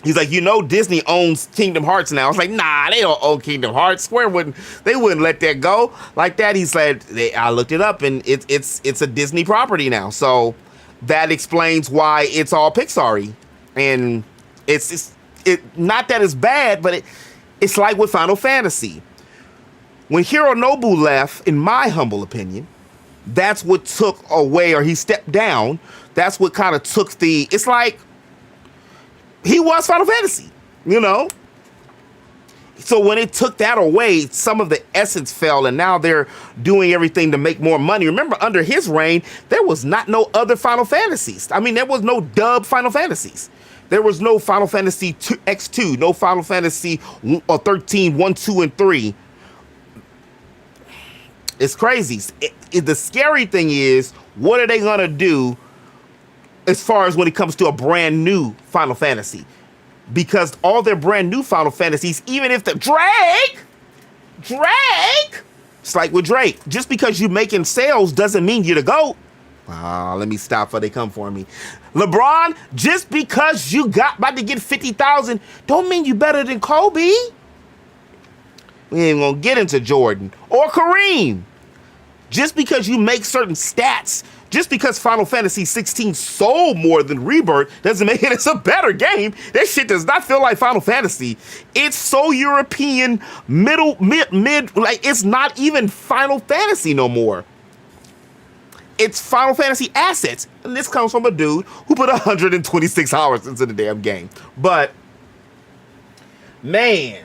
He's like, you know, Disney owns Kingdom Hearts now. I was like, nah, they don't own Kingdom Hearts. Square wouldn't let that go like that. He said, I looked it up and it's a Disney property now. So that explains why it's all Pixar-y. And it's not that it's bad, but it's like with Final Fantasy. When Hironobu left, in my humble opinion, that's what took away, or he stepped down. That's what kind of took it's like, he was Final Fantasy, you know? So when it took that away, some of the essence fell, and now they're doing everything to make more money. Remember, under his reign, there was not no other Final Fantasies. I mean, there was no dub Final Fantasies. There was no Final Fantasy X2, no Final Fantasy 13, 1, 2, and 3. It's crazy. The scary thing is, what are they gonna do as far as when it comes to a brand new Final Fantasy? Because all their brand new Final Fantasies, even if the Drake, it's like with Drake, just because you're making sales doesn't mean you're the GOAT. Let me stop before they come for me. LeBron, just because you about to get 50,000, don't mean you better than Kobe. We ain't gonna get into Jordan or Kareem. Just because you make certain stats, just because Final Fantasy 16 sold more than Rebirth doesn't make it a better game. That shit does not feel like Final Fantasy. It's so European, mid, like it's not even Final Fantasy no more. It's Final Fantasy assets. And this comes from a dude who put 126 hours into the damn game. But, man.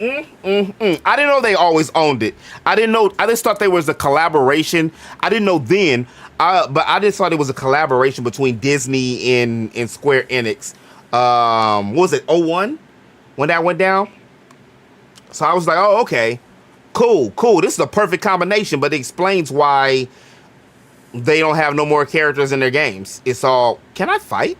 I didn't know they always owned it. I just thought there was a collaboration. I didn't know then, but I just thought it was a collaboration between Disney and Square Enix. What was it, 01 when that went down? So I was like, oh, okay, cool. This is a perfect combination, but it explains why they don't have no more characters in their games. It's all, can I fight?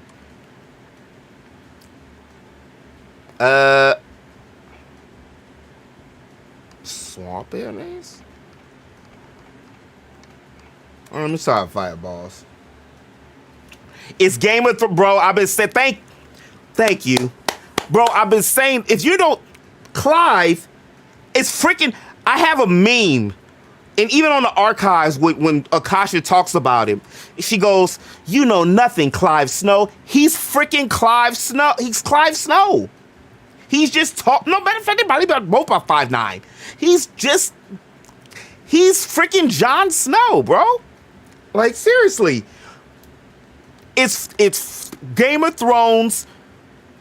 Swamp enemies? Let me try fireballs. It's Game of Thrones, bro. I've been saying, thank you. Bro, I've been saying, if you don't, Clive, it's freaking, I have a meme. And even on the archives, when Akasha talks about him, she goes, you know nothing, Clive Snow. He's freaking Clive Snow. He's Clive Snow. He's just no matter of fact, they probably both about 5'9". He's freaking Jon Snow, bro. Like seriously, it's Game of Thrones,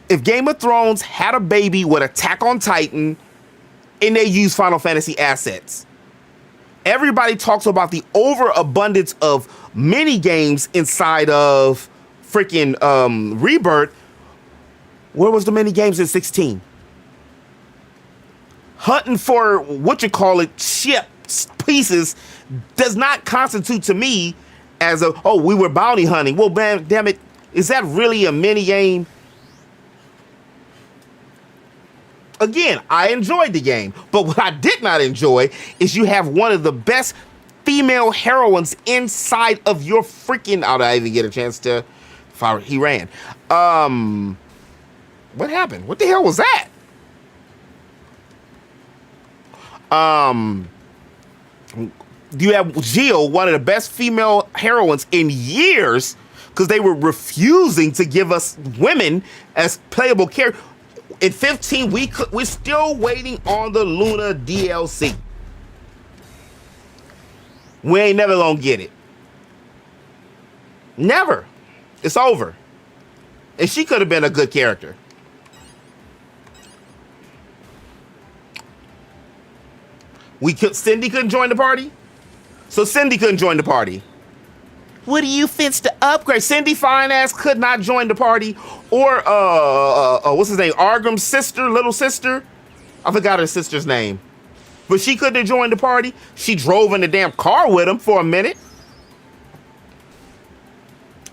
if Game of Thrones had a baby with Attack on Titan and they use Final Fantasy assets. Everybody talks about the overabundance of mini games inside of freaking Rebirth. Where was the mini games in 16? Hunting for ship pieces does not constitute to me as we were bounty hunting. Well, man, damn it, is that really a mini game? Again, I enjoyed the game, but what I did not enjoy is you have one of the best female heroines inside of your freaking. I didn't even get a chance to. He ran. What happened? What the hell was that? You have Jill, one of the best female heroines in years, because they were refusing to give us women as playable characters. In 15, we're still waiting on the Luna DLC. We ain't never gonna get it. Never. It's over. And she could have been a good character. Cindy couldn't join the party? So Cindy couldn't join the party. What do you fits to upgrade? Cindy fine ass could not join the party. Or what's his name? Argram's sister, little sister. I forgot her sister's name. But she couldn't have joined the party. She drove in the damn car with him for a minute.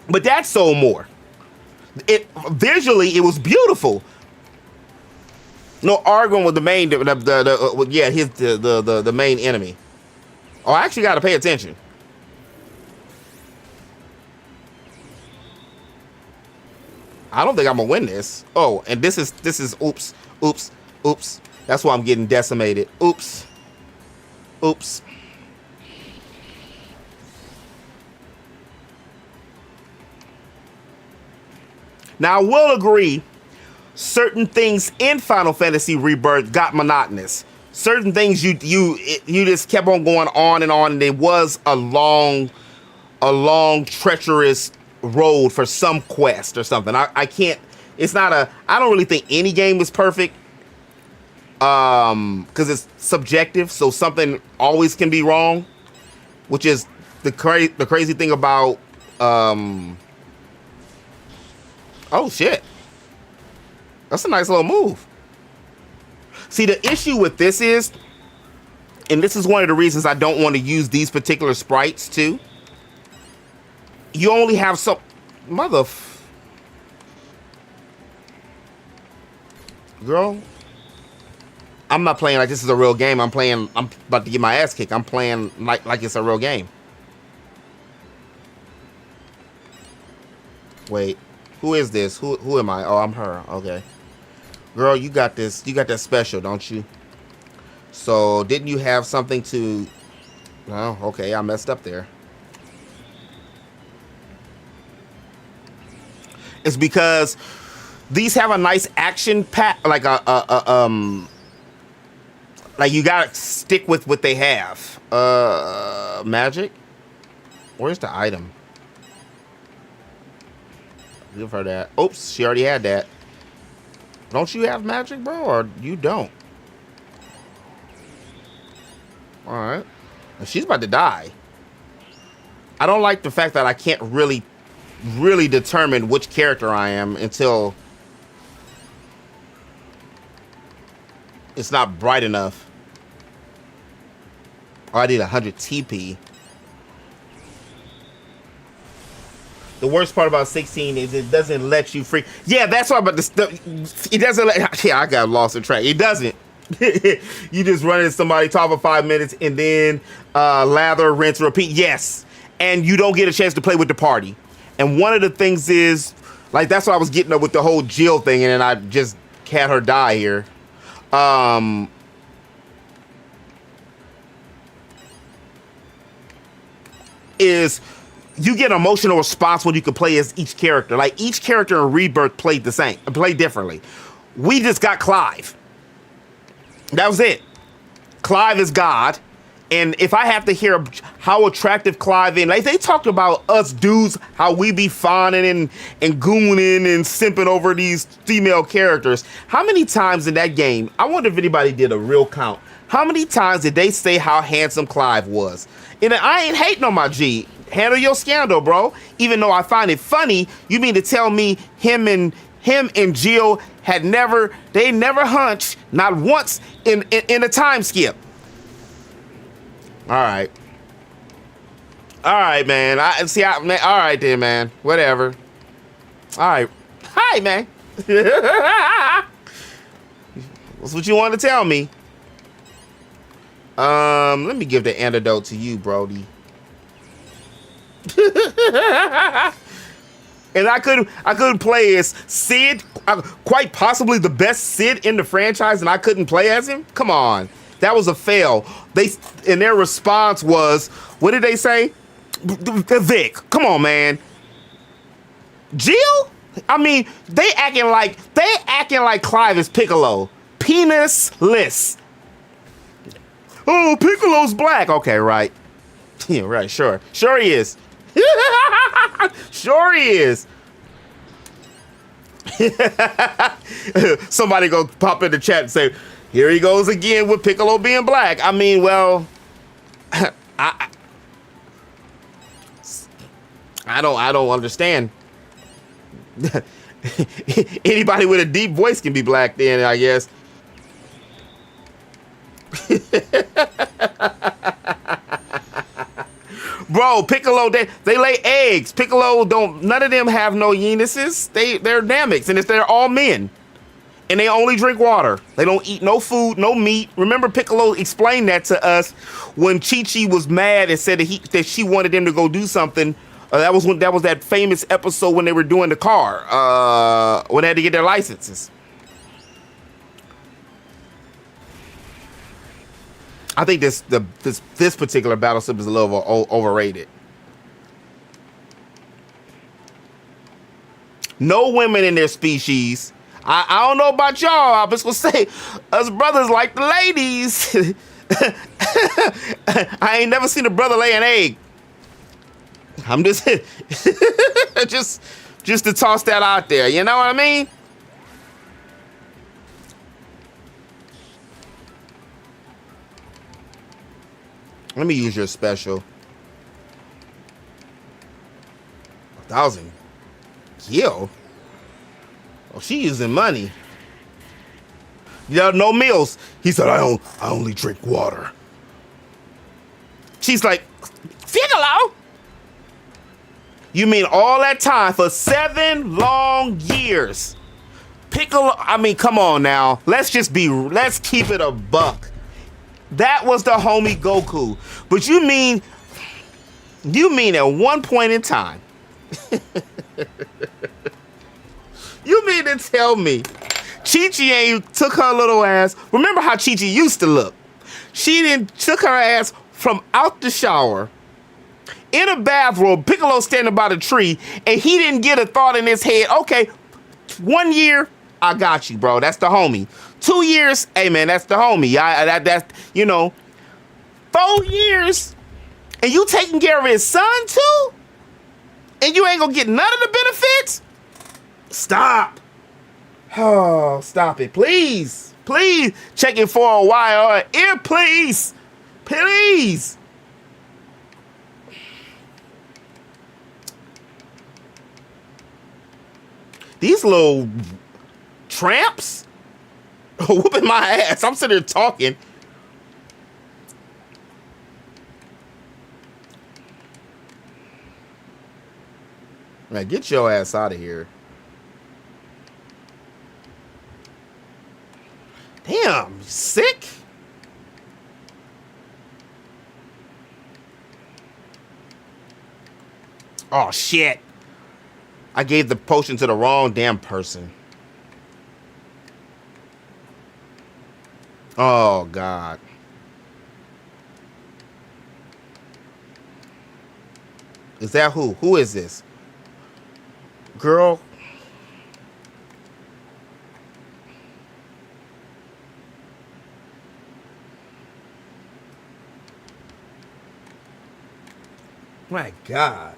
But that sold more. Visually, it was beautiful. No, Argram was the main, the main enemy. Oh, I actually got to pay attention. I don't think I'm gonna win this. Oh, and this is oops. That's why I'm getting decimated. Oops. Now I will agree, certain things in Final Fantasy Rebirth got monotonous. Certain things you just kept on going on, and it was a long, treacherous road for some quest or something. I can't. It's not a. I don't really think any game is perfect, because it's subjective. So something always can be wrong, which is the crazy thing about. Oh shit. That's a nice little move. See, the issue with this is, and this is one of the reasons I don't want to use these particular sprites too. You only have some girl. I'm not playing like this is a real game. I'm about to get my ass kicked. I'm playing like it's a real game. Wait, who is this? Who am I? Oh, I'm her. Okay. Girl, you got this. You got that special, don't you? So, didn't you have something to... Oh, okay, I messed up there. It's because these have a nice action pack, like like you gotta stick with what they have. Magic? Where's the item? Give her that. Oops, she already had that. Don't you have magic, bro, or you don't? All right. She's about to die. I don't like the fact that I can't really determine which character I am until it's not bright enough. Oh, I need 100 TP. The worst part about 16 is it doesn't let you free. Yeah, that's what about the. It doesn't let. Yeah, I got lost in track. It doesn't. You just run into somebody, talk for 5 minutes, and then lather, rinse, repeat. Yes, and you don't get a chance to play with the party. And one of the things is, like, that's what I was getting up with the whole Jill thing, and then I just had her die here. Is you get an emotional response when you can play as each character. Like, each character in Rebirth played differently. We just got Clive. That was it. Clive is God, And if I have to hear how attractive Clive is, like they talked about us dudes, how we be fawning and gooning and simping over these female characters. How many times in that game, I wonder if anybody did a real count, how many times did they say how handsome Clive was? And I ain't hating on my G. Handle your scandal, bro. Even though I find it funny, you mean to tell me him and Jill had never hunched, not once in a time skip. All right, man. All right then, man. Whatever. All right. Hi, man. That's what you want to tell me. Let me give the antidote to you, Brody. And I couldn't play as Sid, quite possibly the best Sid in the franchise, and I couldn't play as him? Come on. That was a fail. And their response was, what did they say? Vic, come on, man. Jill? I mean, they acting like Clive is Piccolo. Penisless. Oh, Piccolo's black. Okay, right. Yeah, right, sure. Sure he is. Sure he is. Somebody go pop in the chat and say, here he goes again with Piccolo being black. I mean, well, I don't understand. Anybody with a deep voice can be black then, I guess. Bro, Piccolo, they lay eggs. Piccolo none of them have no penises. They're Namecs, and they're all men. And they only drink water. They don't eat no food, no meat. Remember, Piccolo explained that to us when Chi-Chi was mad and said that she wanted him to go do something. That was that famous episode when they were doing the car, when they had to get their licenses. I think this particular battleship is a little overrated. No women in their species. I don't know about y'all. I was gonna say, us brothers like the ladies. I ain't never seen a brother lay an egg. I'm just just to toss that out there. You know what I mean? Let me use your special. 1,000 gil. Oh, she using money. Yeah, no meals. He said, I only drink water. She's like, Figaro? You mean all that time for 7 long years? Piccolo, I mean, come on now. Let's keep it a buck. That was the homie Goku. But you mean at one point in time, you mean to tell me Chi-Chi ain't took her little ass. Remember how Chi-Chi used to look. She took her ass from out the shower in a bathrobe, Piccolo standing by the tree, and he didn't get a thought in his head, okay, 1 year, I got you, bro. That's the homie. 2 years, hey man, that's the homie. That's 4 years, and you taking care of his son too? And you ain't gonna get none of the benefits? Stop. Oh, stop it, please. Please check it for a while. Ear, please. Please. These little tramps are whooping my ass. I'm sitting there talking. Man, get your ass out of here. Damn, sick? Oh, shit. I gave the potion to the wrong damn person. Oh, God. Is that who? Who is this? Girl? My God.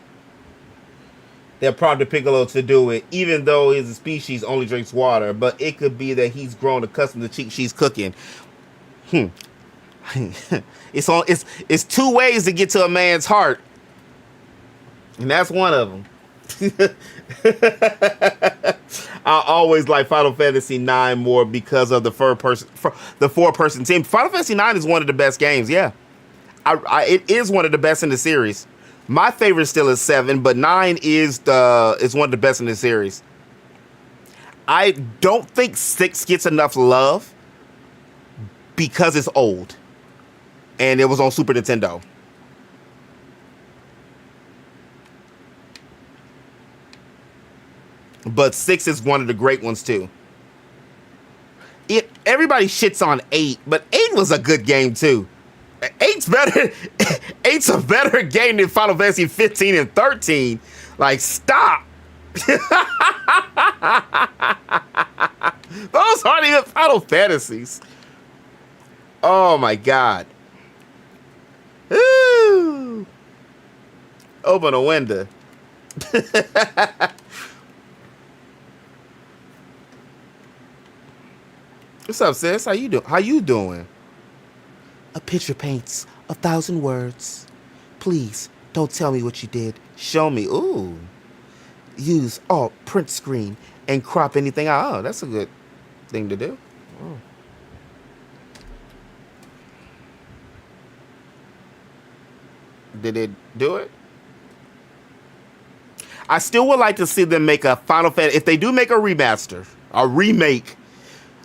They're prompting Piccolo to do it, even though his species only drinks water. But it could be that he's grown accustomed to she's cooking. It's two ways to get to a man's heart, and that's one of them. I always like Final Fantasy IX more because of the four-person team. Final Fantasy IX is one of the best games. Yeah, it is one of the best in the series. My favorite still is 7, but 9 is one of the best in the series. I don't think 6 gets enough love because it's old, and it was on Super Nintendo. But 6 is one of the great ones too. Everybody shits on 8, but 8 was a good game too. 8's better. 8's a better game than Final Fantasy 15 and 13. Like, stop. Those aren't even Final Fantasies. Oh my God. Ooh. Open a window. What's up, sis? How you doing? A picture paints 1,000 words. Please don't tell me what you did. Show me. Ooh. Use alt print screen and crop anything out. Oh, that's a good thing to do. Oh. Did it do it? I still would like to see them make a Final Fantasy. If they do make a remaster, a remake,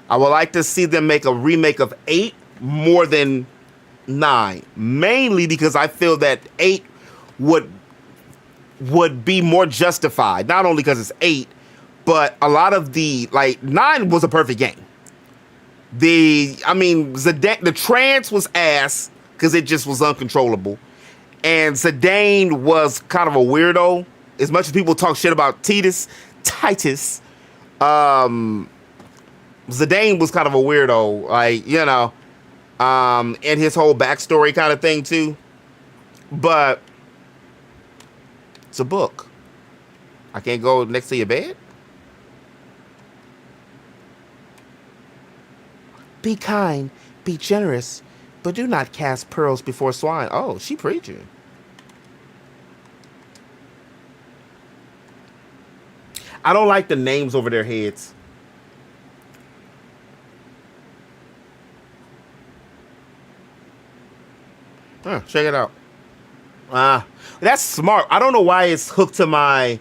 I would like to see them make a remake of 8 more than 9, mainly because I feel that 8 would be more justified, not only because it's 8, but a lot of the, like, 9 was a perfect game. The trance was ass because it just was uncontrollable, and Zidane was kind of a weirdo. As much as people talk shit about Titus, Zidane was kind of a weirdo, like, you know. And his whole backstory kind of thing too. But it's a book. I can't go next to your bed. Be kind, be generous, but do not cast pearls before swine. Oh, she preaching. I don't like the names over their heads. Huh, check it out. That's smart. I don't know why it's hooked to my...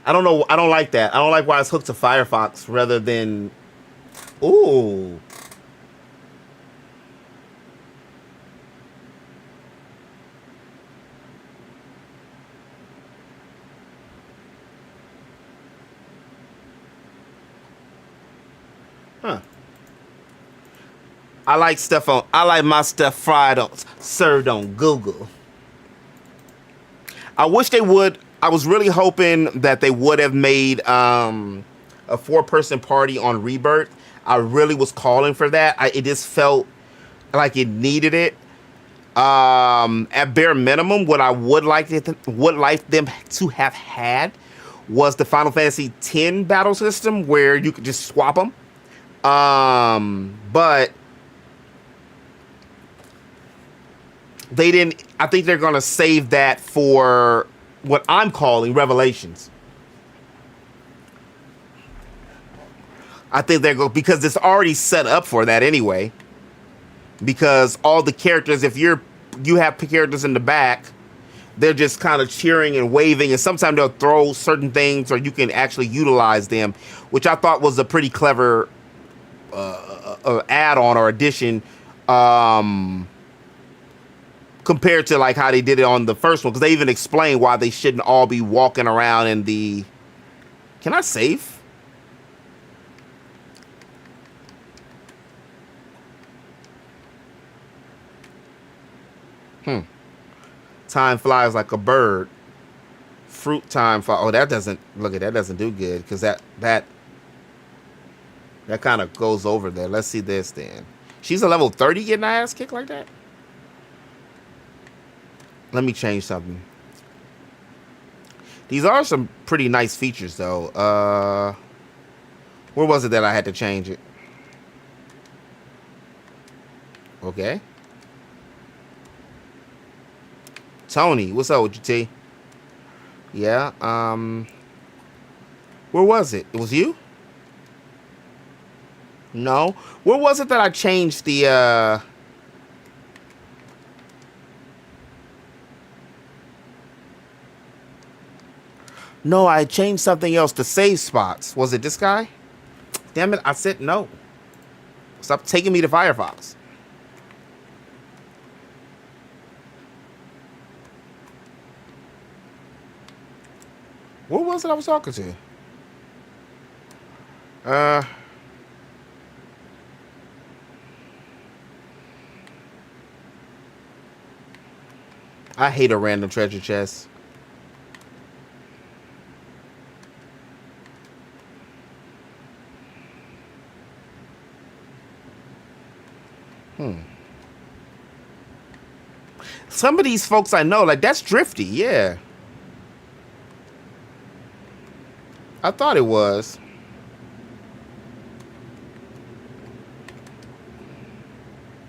I don't know. I don't like that. I don't like why it's hooked to Firefox rather than... Ooh. Huh. I like my stuff fried on, served on Google. I wish they would. I was really hoping that they would have made a 4-person party on Rebirth. I really was calling for that. It just felt like it needed it. At bare minimum, what I would like them to have had was the Final Fantasy X battle system where you could just swap them. But they didn't. I think they're gonna save that for what I'm calling Revelations. I think they're going because it's already set up for that anyway. Because all the characters, if you have characters in the back, they're just kind of cheering and waving, and sometimes they'll throw certain things, or you can actually utilize them, which I thought was a pretty clever add-on or addition. Compared to like how they did it on the first one, because they even explain why they shouldn't all be walking around in the... Can I save? Time flies like a bird. Fruit time flies. Oh, that doesn't... Look at that. Doesn't do good, because that kind of goes over there. Let's see this then. She's a level 30 getting her ass kicked like that? Let me change something. These are some pretty nice features, though. Where was it that I had to change it? Okay. Tony, what's up with you, T? Yeah, where was it? It was you? No. Where was it that I changed the, No, I changed something else to save spots. Was it this guy? Damn it, I said no. Stop taking me to Firefox. What was it I was talking to? I hate a random treasure chest. Some of these folks I know, like, that's Drifty, yeah. I thought it was.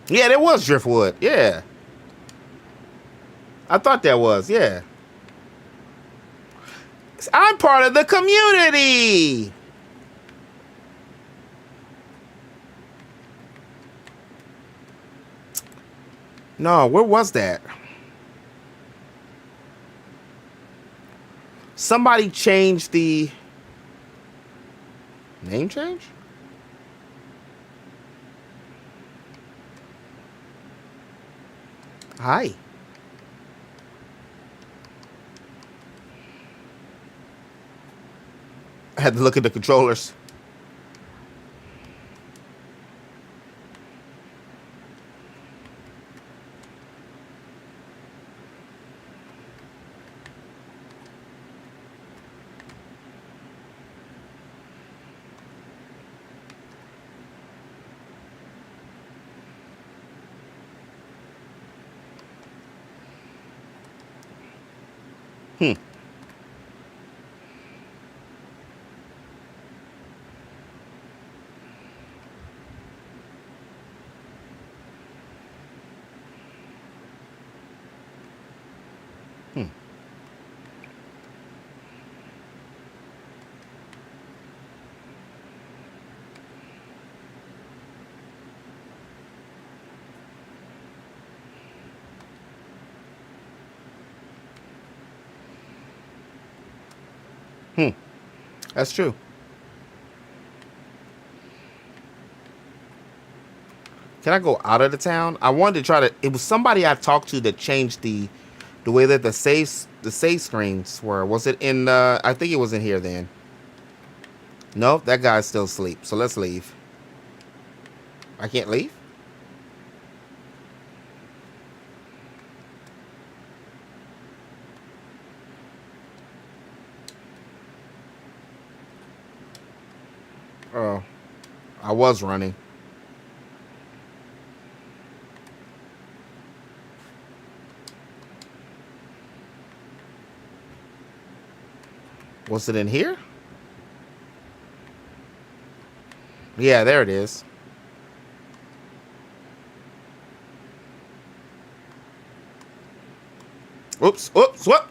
Yeah, there was Driftwood, yeah. I thought that was, yeah. I'm part of the community. No, where was that? Somebody changed the name change? Hi. I had to look at the controllers. That's true. Can I go out of the town? I wanted to try to. It was somebody I talked to that changed the way that the save screens were. Was it in? I think it was in here then. Nope, that guy's still asleep. So let's leave. I can't leave? Oh, I was running. Was it in here? Yeah, there it is. Oops, oops, what?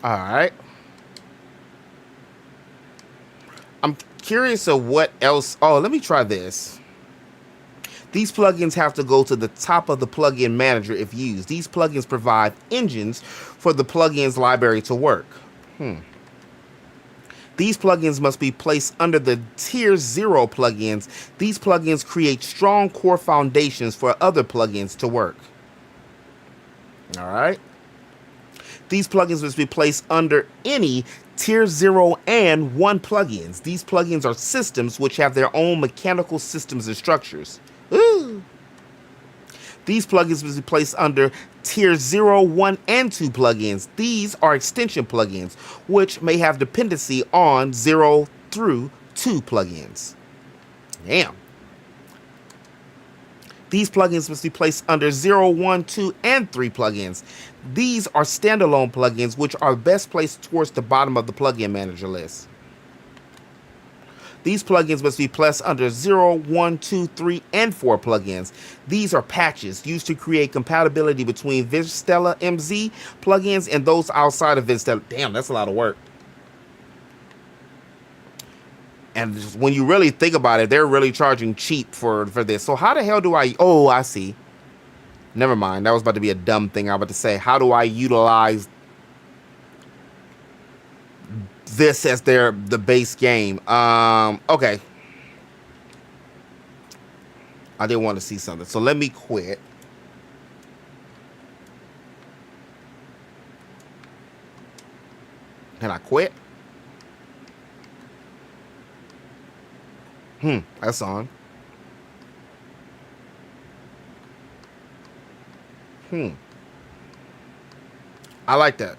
All right. I'm curious of what else. Oh, let me try this. These plugins have to go to the top of the plugin manager if used. These plugins provide engines for the plugins library to work. These plugins must be placed under the tier 0 plugins. These plugins create strong core foundations for other plugins to work. All right. These plugins must be placed under any tier 0 and 1 plugins. These plugins are systems which have their own mechanical systems and structures. Ooh. These plugins must be placed under tier 0, 1, and 2 plugins. These are extension plugins, which may have dependency on 0 through 2 plugins. Damn. These plugins must be placed under 0, 1, 2, and 3 plugins. These are standalone plugins, which are best placed towards the bottom of the plugin manager list. These plugins must be placed under 0, 1, 2, 3, and 4 plugins. These are patches used to create compatibility between Visual MZ plugins and those outside of Visual. Damn, that's a lot of work. And when you really think about it, they're really charging cheap for this. So how the hell do I... Oh, I see. Never mind. That was about to be a dumb thing I was about to say. How do I utilize this as the base game? Okay. I did want to see something. So let me quit. Can I quit? That's on. I like that.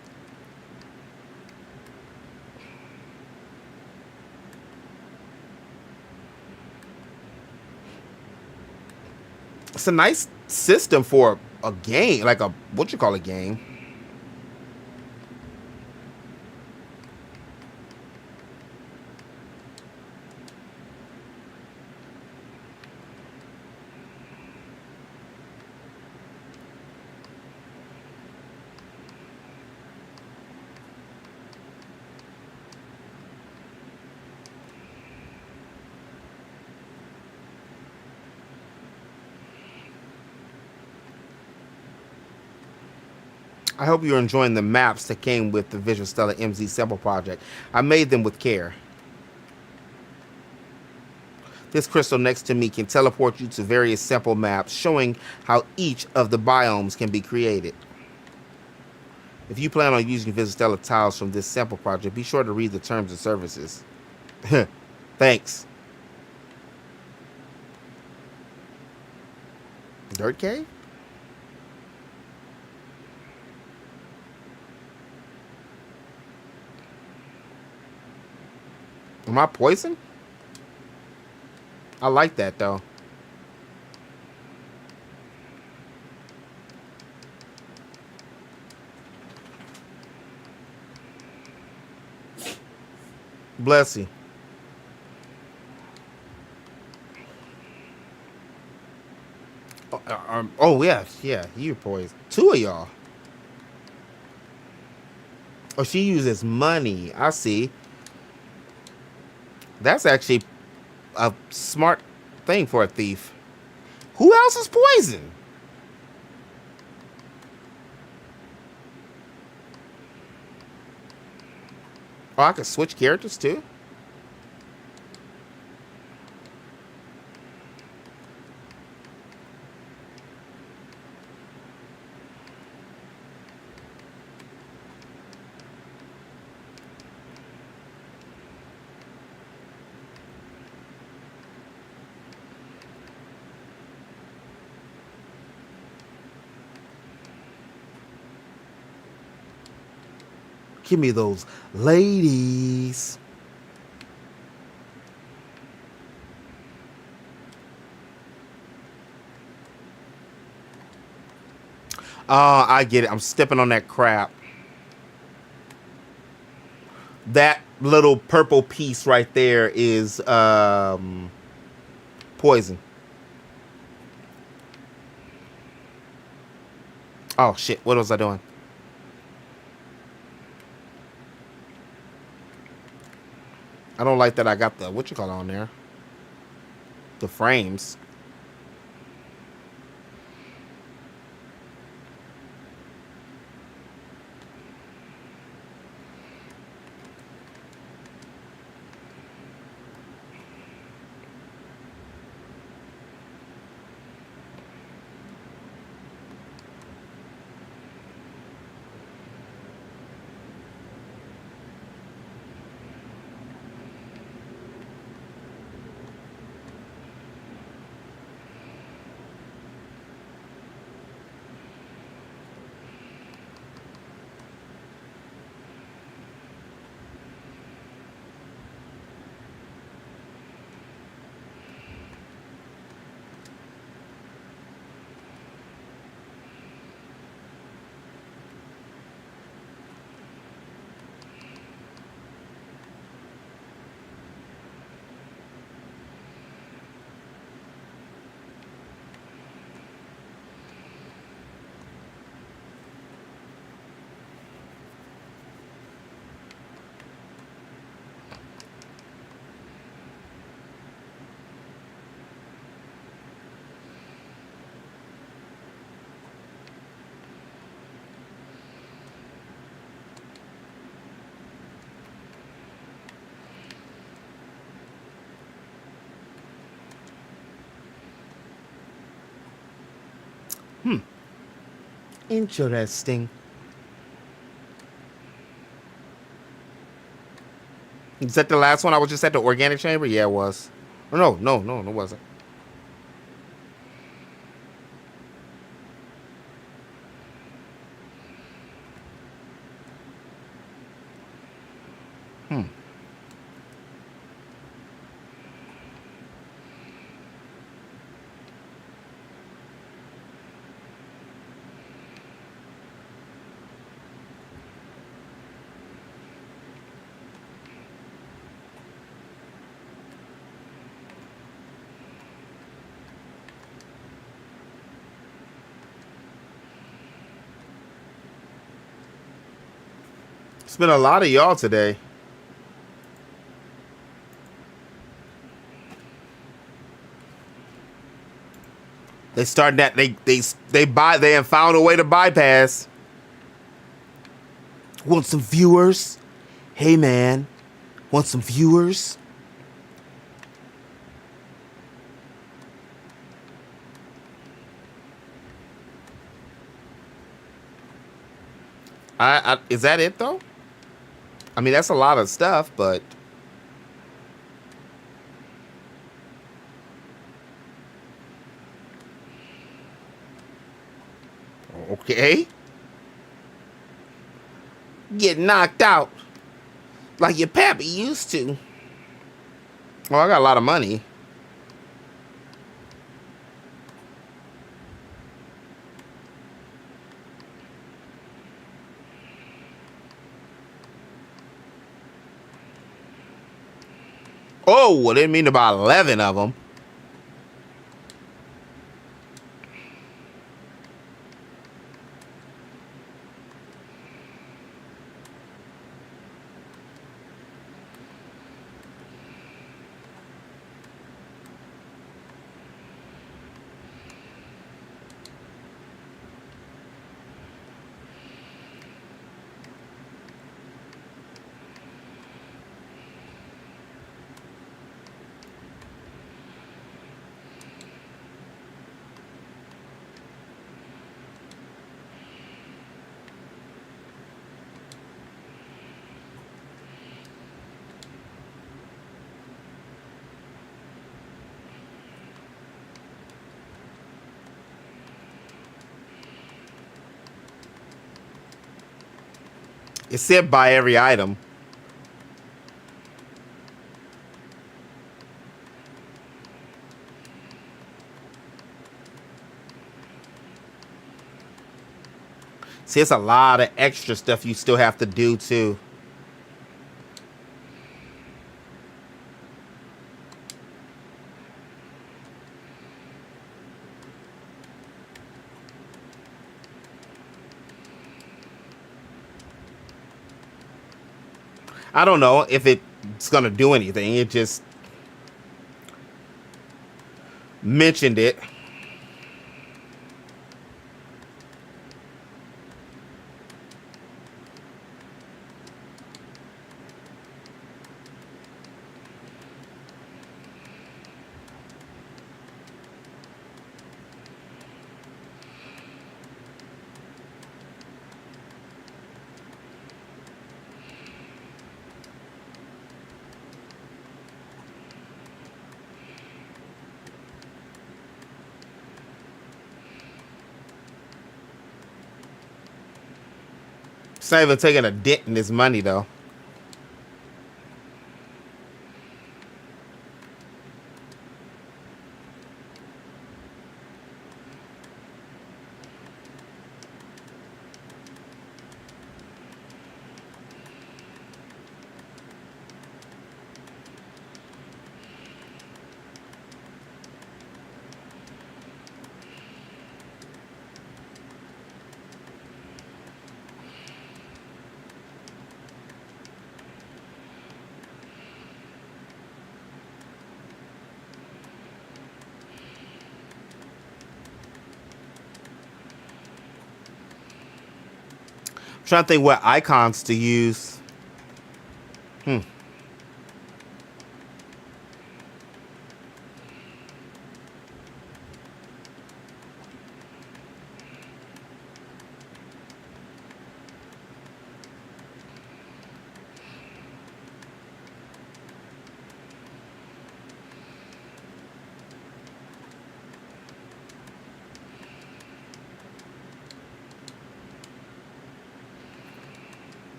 It's a nice system for a game, like a, what you call a game. I hope you're enjoying the maps that came with the Visual Stellar MZ sample project. I made them with care. This crystal next to me can teleport you to various sample maps showing how each of the biomes can be created. If you plan on using Visual Stellar tiles from this sample project, be sure to read the terms and services. Thanks. Dirt cave? Am I poisoned? I like that though. Bless you. Oh yeah, you poisoned. Two of y'all. Oh, she uses money. I see. That's actually a smart thing for a thief. Who else is poisoned? Oh, I can switch characters too? Give me those ladies. I get it. I'm stepping on that crap. That little purple piece right there is poison. Oh shit, what was I doing? I don't like that I got the, what you call it on there? The frames. Interesting. Is that the last one? I was just at the organic chamber? Yeah, it was. Oh, no, it wasn't. It's been a lot of y'all today. They started that they have found a way to bypass. Want some viewers? Hey man, want some viewers? Is that it though? I mean, that's a lot of stuff, but okay. Get knocked out like your pappy used to. Oh, I got a lot of money. Oh, I didn't mean to buy 11 of them. It said buy every item. See, it's a lot of extra stuff you still have to do too. I don't know if it's gonna do anything. It just mentioned it. It's not even taking a dent in his money though. Trying to think what icons to use.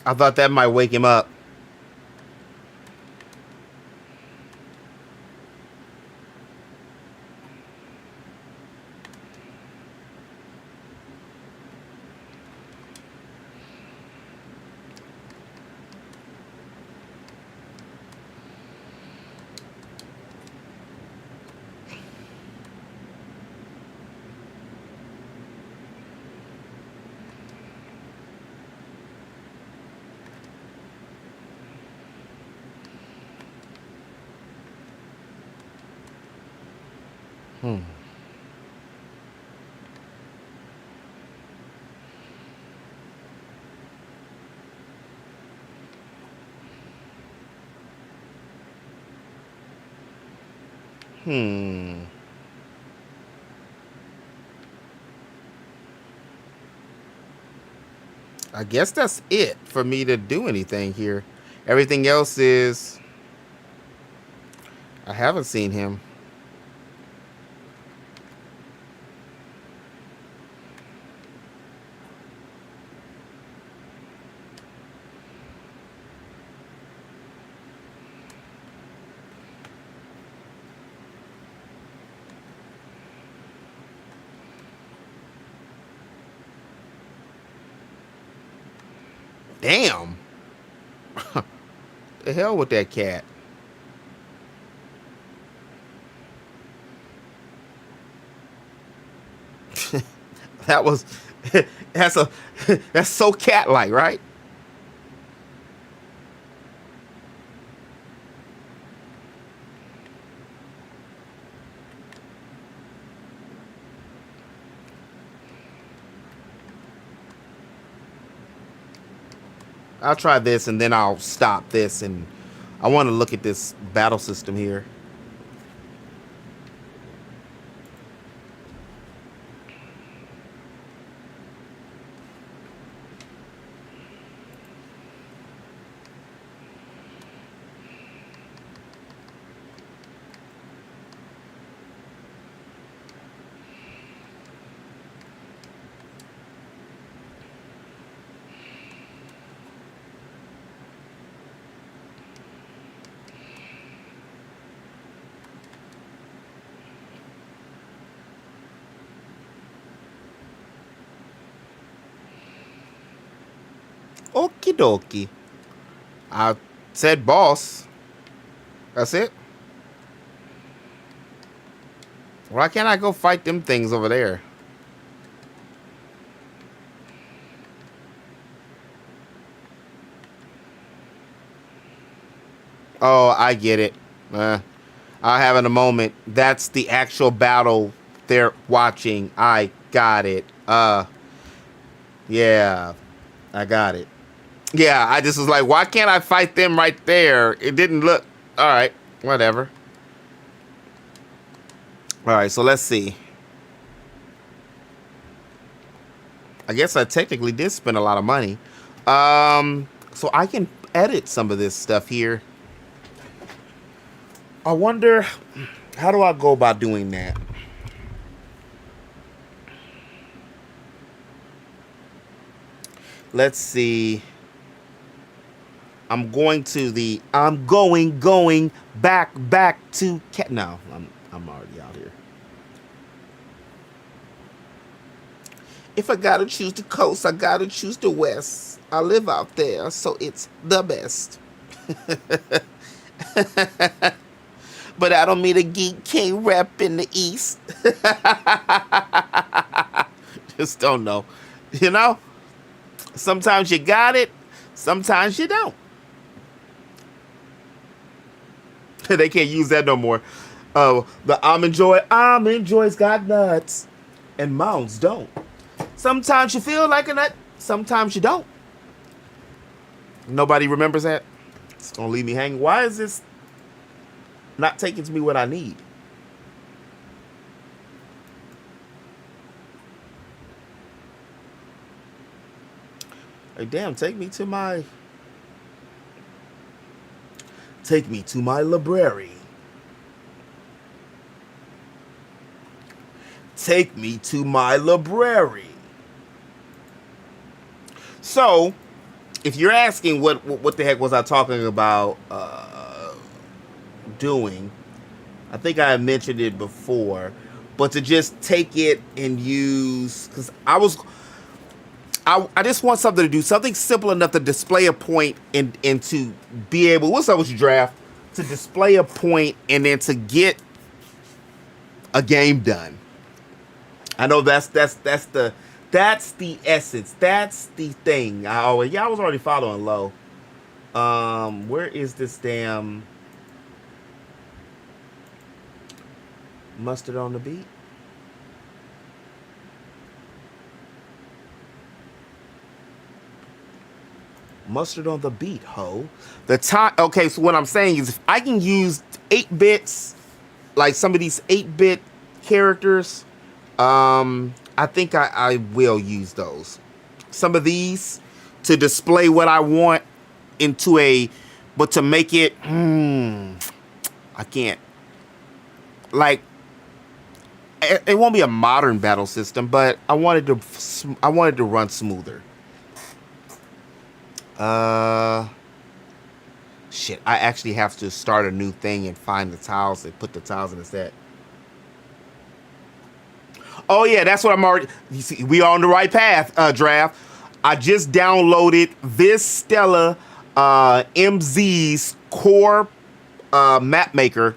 I thought that might wake him up. I guess that's it for me to do anything here. Everything else is... I haven't seen him. Damn. The hell with that cat. That was that's so cat-like, right? I'll try this and then I'll stop this, and I want to look at this battle system here. Okie dokie. I said boss. That's it. Why can't I go fight them things over there? Oh, I get it. I'll have in a moment. That's the actual battle they're watching. I got it. Yeah. I got it. Yeah, I just was like, why can't I fight them right there? It didn't look... All right, whatever. All right, so let's see. I guess I technically did spend a lot of money. So I can edit some of this stuff here. I wonder, how do I go about doing that? Let's see. I'm going back to cat. No, I'm already out here. If I gotta choose the coast, I gotta choose the west. I live out there, so it's the best. But I don't mean a geek can't rap in the east. Just don't know. You know? Sometimes you got it, sometimes you don't. They can't use that no more. The almond joy's got nuts, and mounds don't. Sometimes you feel like a nut, sometimes you don't. Nobody remembers that? It's gonna leave me hanging. Why is this not taking to me what I need? Hey, damn, take me to my library. Take me to my library. So, if you're asking what the heck was I talking about doing, I think I mentioned it before, but to just take it and use, because I just want something to do, something simple enough to display a point and to be able, what's up with you, Draft? To display a point and then to get a game done. I know that's the essence. That's the thing. I was already following low. Where is this damn mustard on the beat? Mustard on the beat, ho. The time. Okay, so what I'm saying is, if I can use 8 bits, like some of these 8-bit characters, I think I will use those. Some of these to display what I want into a, but to make it, I can't. Like, it won't be a modern battle system, but I wanted to run smoother. Shit, I actually have to start a new thing and find the tiles and put the tiles in the set. Oh yeah, that's what I'm already, you see, we are on the right path, Draft. I just downloaded Vistella MZ's core map maker,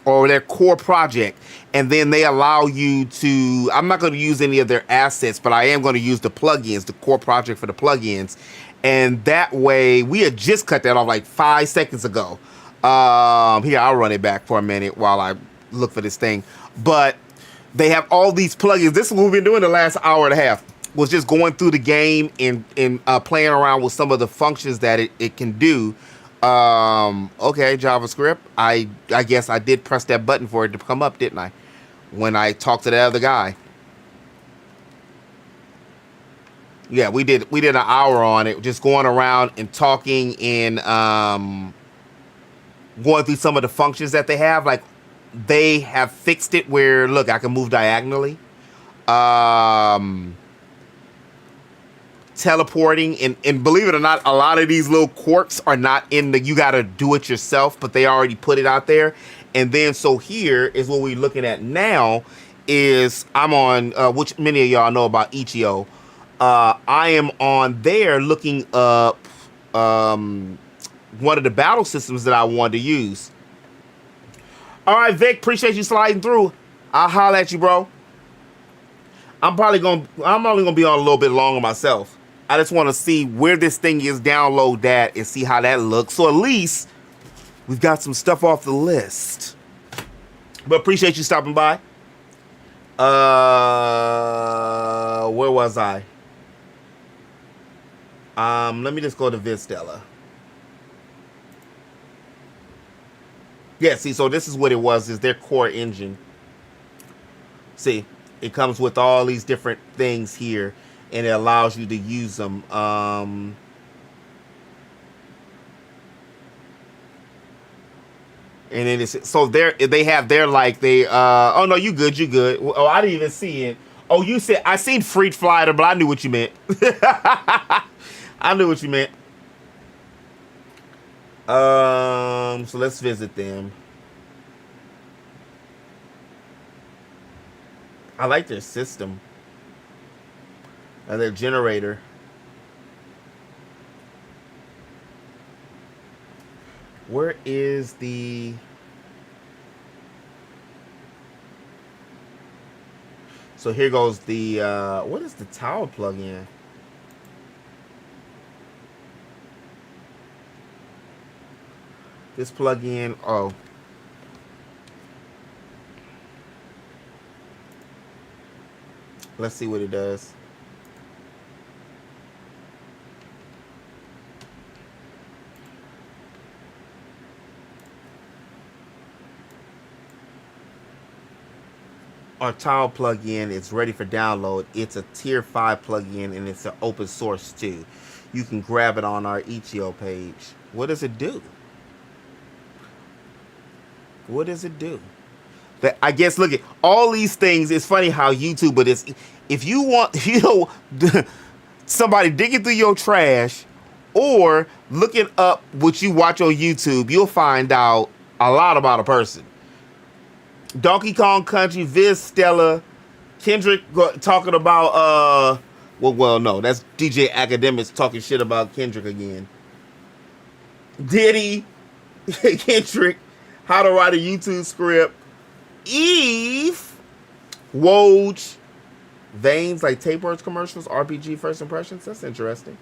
or their core project, and then they allow you to, I'm not going to use any of their assets, but I am going to use the plugins, the core project for the plugins. And that way, we had just cut that off like 5 seconds ago. Here, I'll run it back for a minute while I look for this thing. But they have all these plugins. This is what we've been doing the last hour and a half. Was just going through the game and playing around with some of the functions that it can do. Okay, JavaScript. I guess I did press that button for it to come up, didn't I? When I talked to the other guy. Yeah, we did an hour on it, just going around and talking and going through some of the functions that they have. Like, they have fixed it where, look, I can move diagonally. Teleporting, and believe it or not, a lot of these little quirks are not in the, you gotta do it yourself, but they already put it out there. And then, so here is what we're looking at now, is I'm on, which many of y'all know about Ichio. I am on there looking up one of the battle systems that I wanted to use. All right, Vic, appreciate you sliding through. I'll holler at you, bro. I'm only gonna be on a little bit longer myself. I just want to see where this thing is, download that, and see how that looks. So at least we've got some stuff off the list. But appreciate you stopping by. Where was I? Let me just go to Vistella. Yeah, see, so this is what it was, is their core engine. See, it comes with all these different things here, and it allows you to use them. And then it's, so they have their, like, they, oh no, you good. Oh, I didn't even see it. Oh, you said, I seen Freed Flyer, but I knew what you meant. I knew what you meant. So let's visit them. I like their system. And their generator. Where is the... So here goes the, what is the tower plugin? This plugin, oh. Let's see what it does. Our tile plugin is ready for download. It's a tier 5 plugin and it's an open source too. You can grab it on our Ichio page. What does it do? What does it do? That, I guess, look at all these things. It's funny how YouTube, but it's, if you want, you know, somebody digging through your trash, or looking up what you watch on YouTube, you'll find out a lot about a person. Donkey Kong Country, Viz Stella, Kendrick talking about well no, that's DJ Academics talking shit about Kendrick again. Diddy, Kendrick, how to write a YouTube script, Eve, Woj, Veins, like Tapewords commercials, RPG first impressions. That's interesting.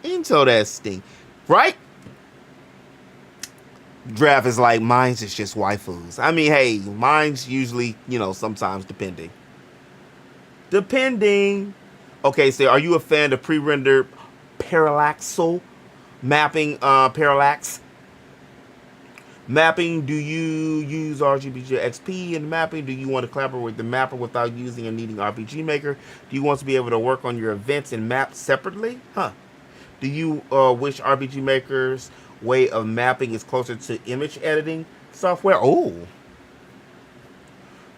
Interesting, right? Draft is like, mine's is just waifus. I mean, hey, mine's usually, you know, sometimes depending. Okay, so are you a fan of pre-rendered parallaxal mapping, parallax mapping? Do you use RGB XP in mapping? Do you want to collaborate with the mapper without using and needing RPG Maker? Do you want to be able to work on your events and maps separately? Do you wish RPG Maker's way of mapping is closer to image editing software? Oh.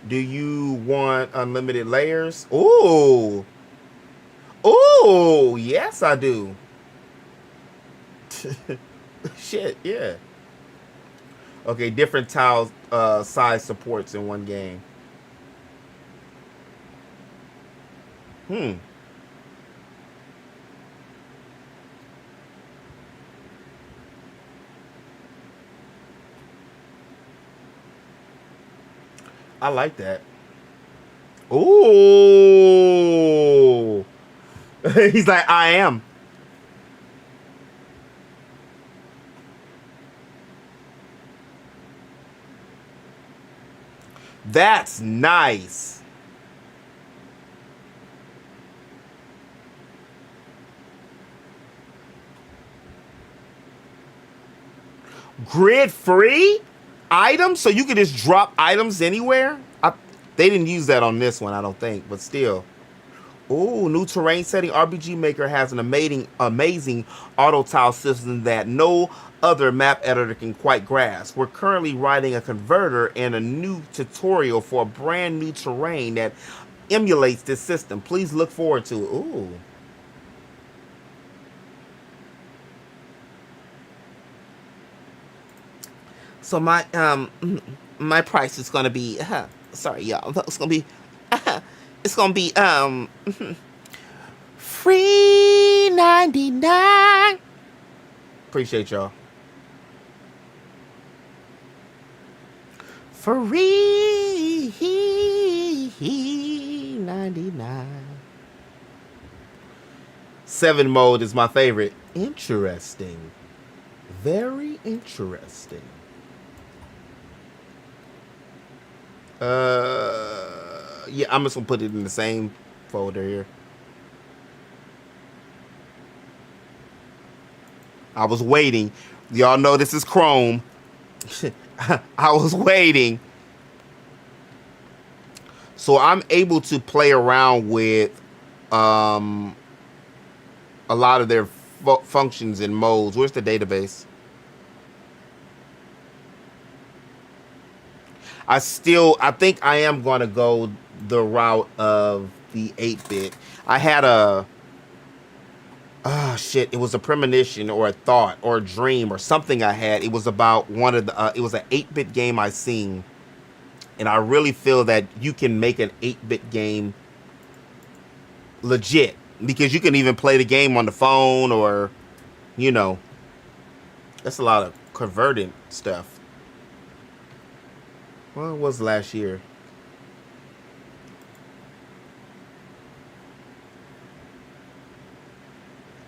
Do you want unlimited layers? Oh. Oh, yes, I do. Shit, yeah. Okay, different tile size supports in one game. I like that. Ooh. He's like, I am. That's nice. Grid free items, so you can just drop items anywhere. They didn't use that on this one, I don't think, but still. Ooh, new terrain setting. RPG Maker has an amazing auto tile system that no other map editor can quite grasp. We're currently writing a converter and a new tutorial for a brand new terrain that emulates this system. Please look forward to it. Ooh. So my price is gonna be sorry y'all, it's gonna be free $99. Appreciate y'all. Free $99. 7 mode is my favorite. Interesting. Very interesting. Yeah, I'm just gonna put it in the same folder here. I was waiting. Y'all know this is Chrome. I was waiting. So I'm able to play around with a lot of their functions and modes. Where's the database? I think I am going to go the route of the 8-bit. I had it was a premonition or a thought or a dream or something I had. It was about one of the, it was an 8-bit game I seen. And I really feel that you can make an 8-bit game legit. Because you can even play the game on the phone or, you know. That's a lot of converting stuff. Well, it was last year.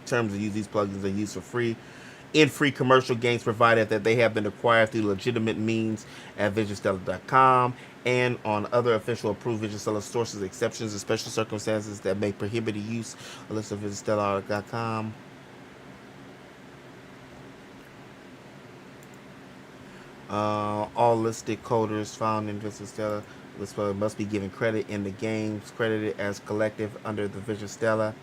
Terms of use, these plugins are used for free in free commercial games provided that they have been acquired through legitimate means at VisualStella.com and on other official approved VisualStella sources, exceptions and special circumstances that may prohibit use. A list of VisualStella.com. All listed coders found in VisualStella must be given credit in the games credited as collective under the VisualStella.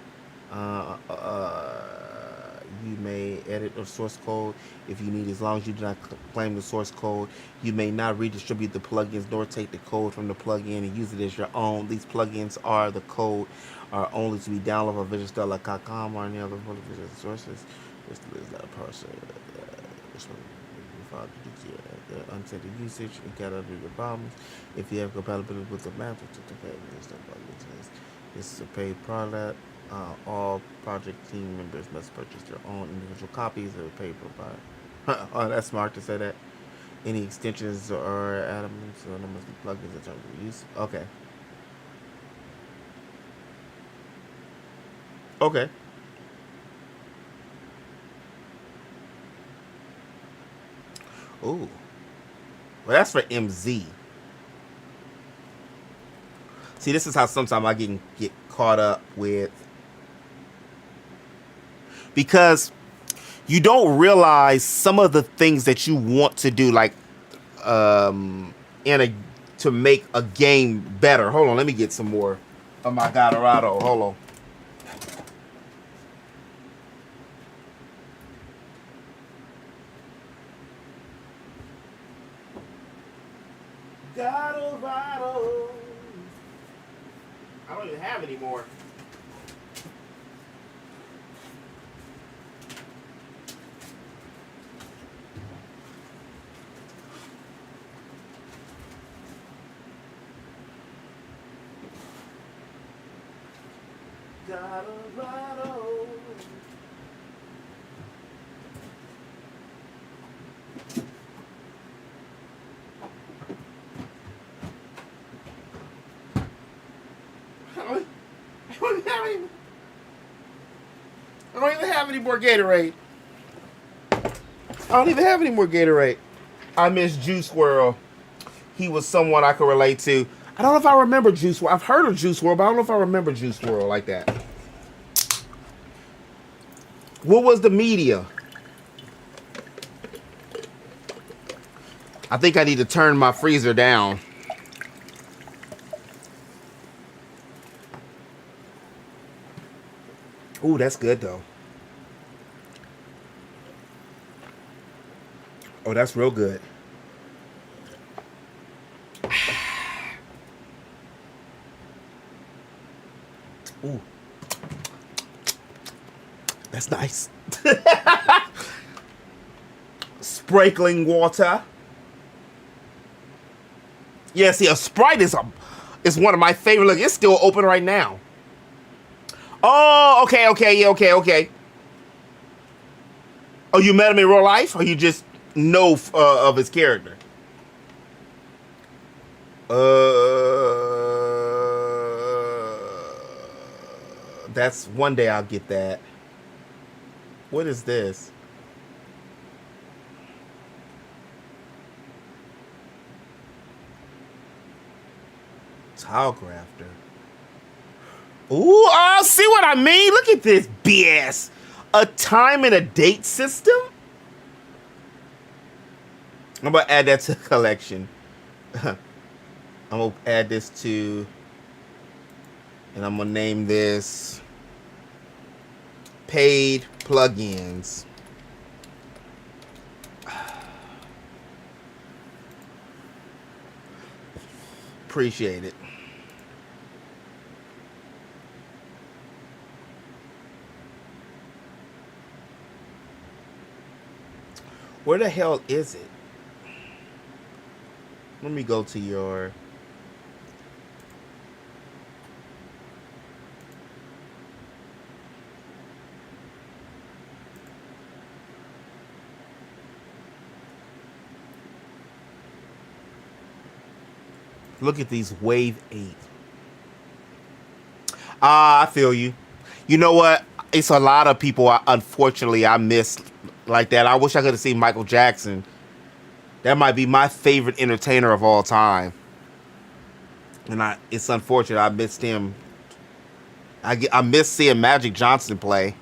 You may edit the source code if you need, as long as you do not claim the source code. You may not redistribute the plugins nor take the code from the plugin and use it as your own. These plugins are the code are only to be downloaded on visualstyle.com or any other visual sources. This is not a person. Unsettled usage and category your problems. If you have compatibility with the map, this is a paid product. All project team members must purchase their own individual copies of the paid provider. Oh, that's smart to say that. Any extensions or add-ons, so there must be plugins in terms of use. Okay. Okay. Ooh. Well, that's for MZ. See, this is how sometimes I get caught up with, because you don't realize some of the things that you want to do, like to make a game better. Hold on, let me get some more of my Gatorado. Hold on. Gatorado. I don't even have any more. Gatorado. I don't even have any more Gatorade. I don't even have any more Gatorade. I miss Juice WRLD. He was someone I could relate to. I don't know if I remember Juice WRLD. I've heard of Juice WRLD, but I don't know if I remember Juice WRLD like that. What was the media? I think I need to turn my freezer down. Ooh, that's good though. Oh, that's real good. Ooh. That's nice. Sprinkling water. Yeah, see, a Sprite is one of my favorite. Look, it's still open right now. Oh, okay, yeah, okay. Oh, you met him in real life, or you just know of his character? That's one day I'll get that. What is this? Tile grafter. Ooh, see what I mean? Look at this BS. A time and a date system? I'm gonna add that to the collection. I'm gonna add this to, and I'm gonna name this paid plugins. Appreciate it. Where the hell is it? Let me go to your... Look at these Wave 8. I feel you. You know what? It's a lot of people, unfortunately, I miss like that. I wish I could have seen Michael Jackson. That might be my favorite entertainer of all time. And it's unfortunate. I missed him. I miss seeing Magic Johnson play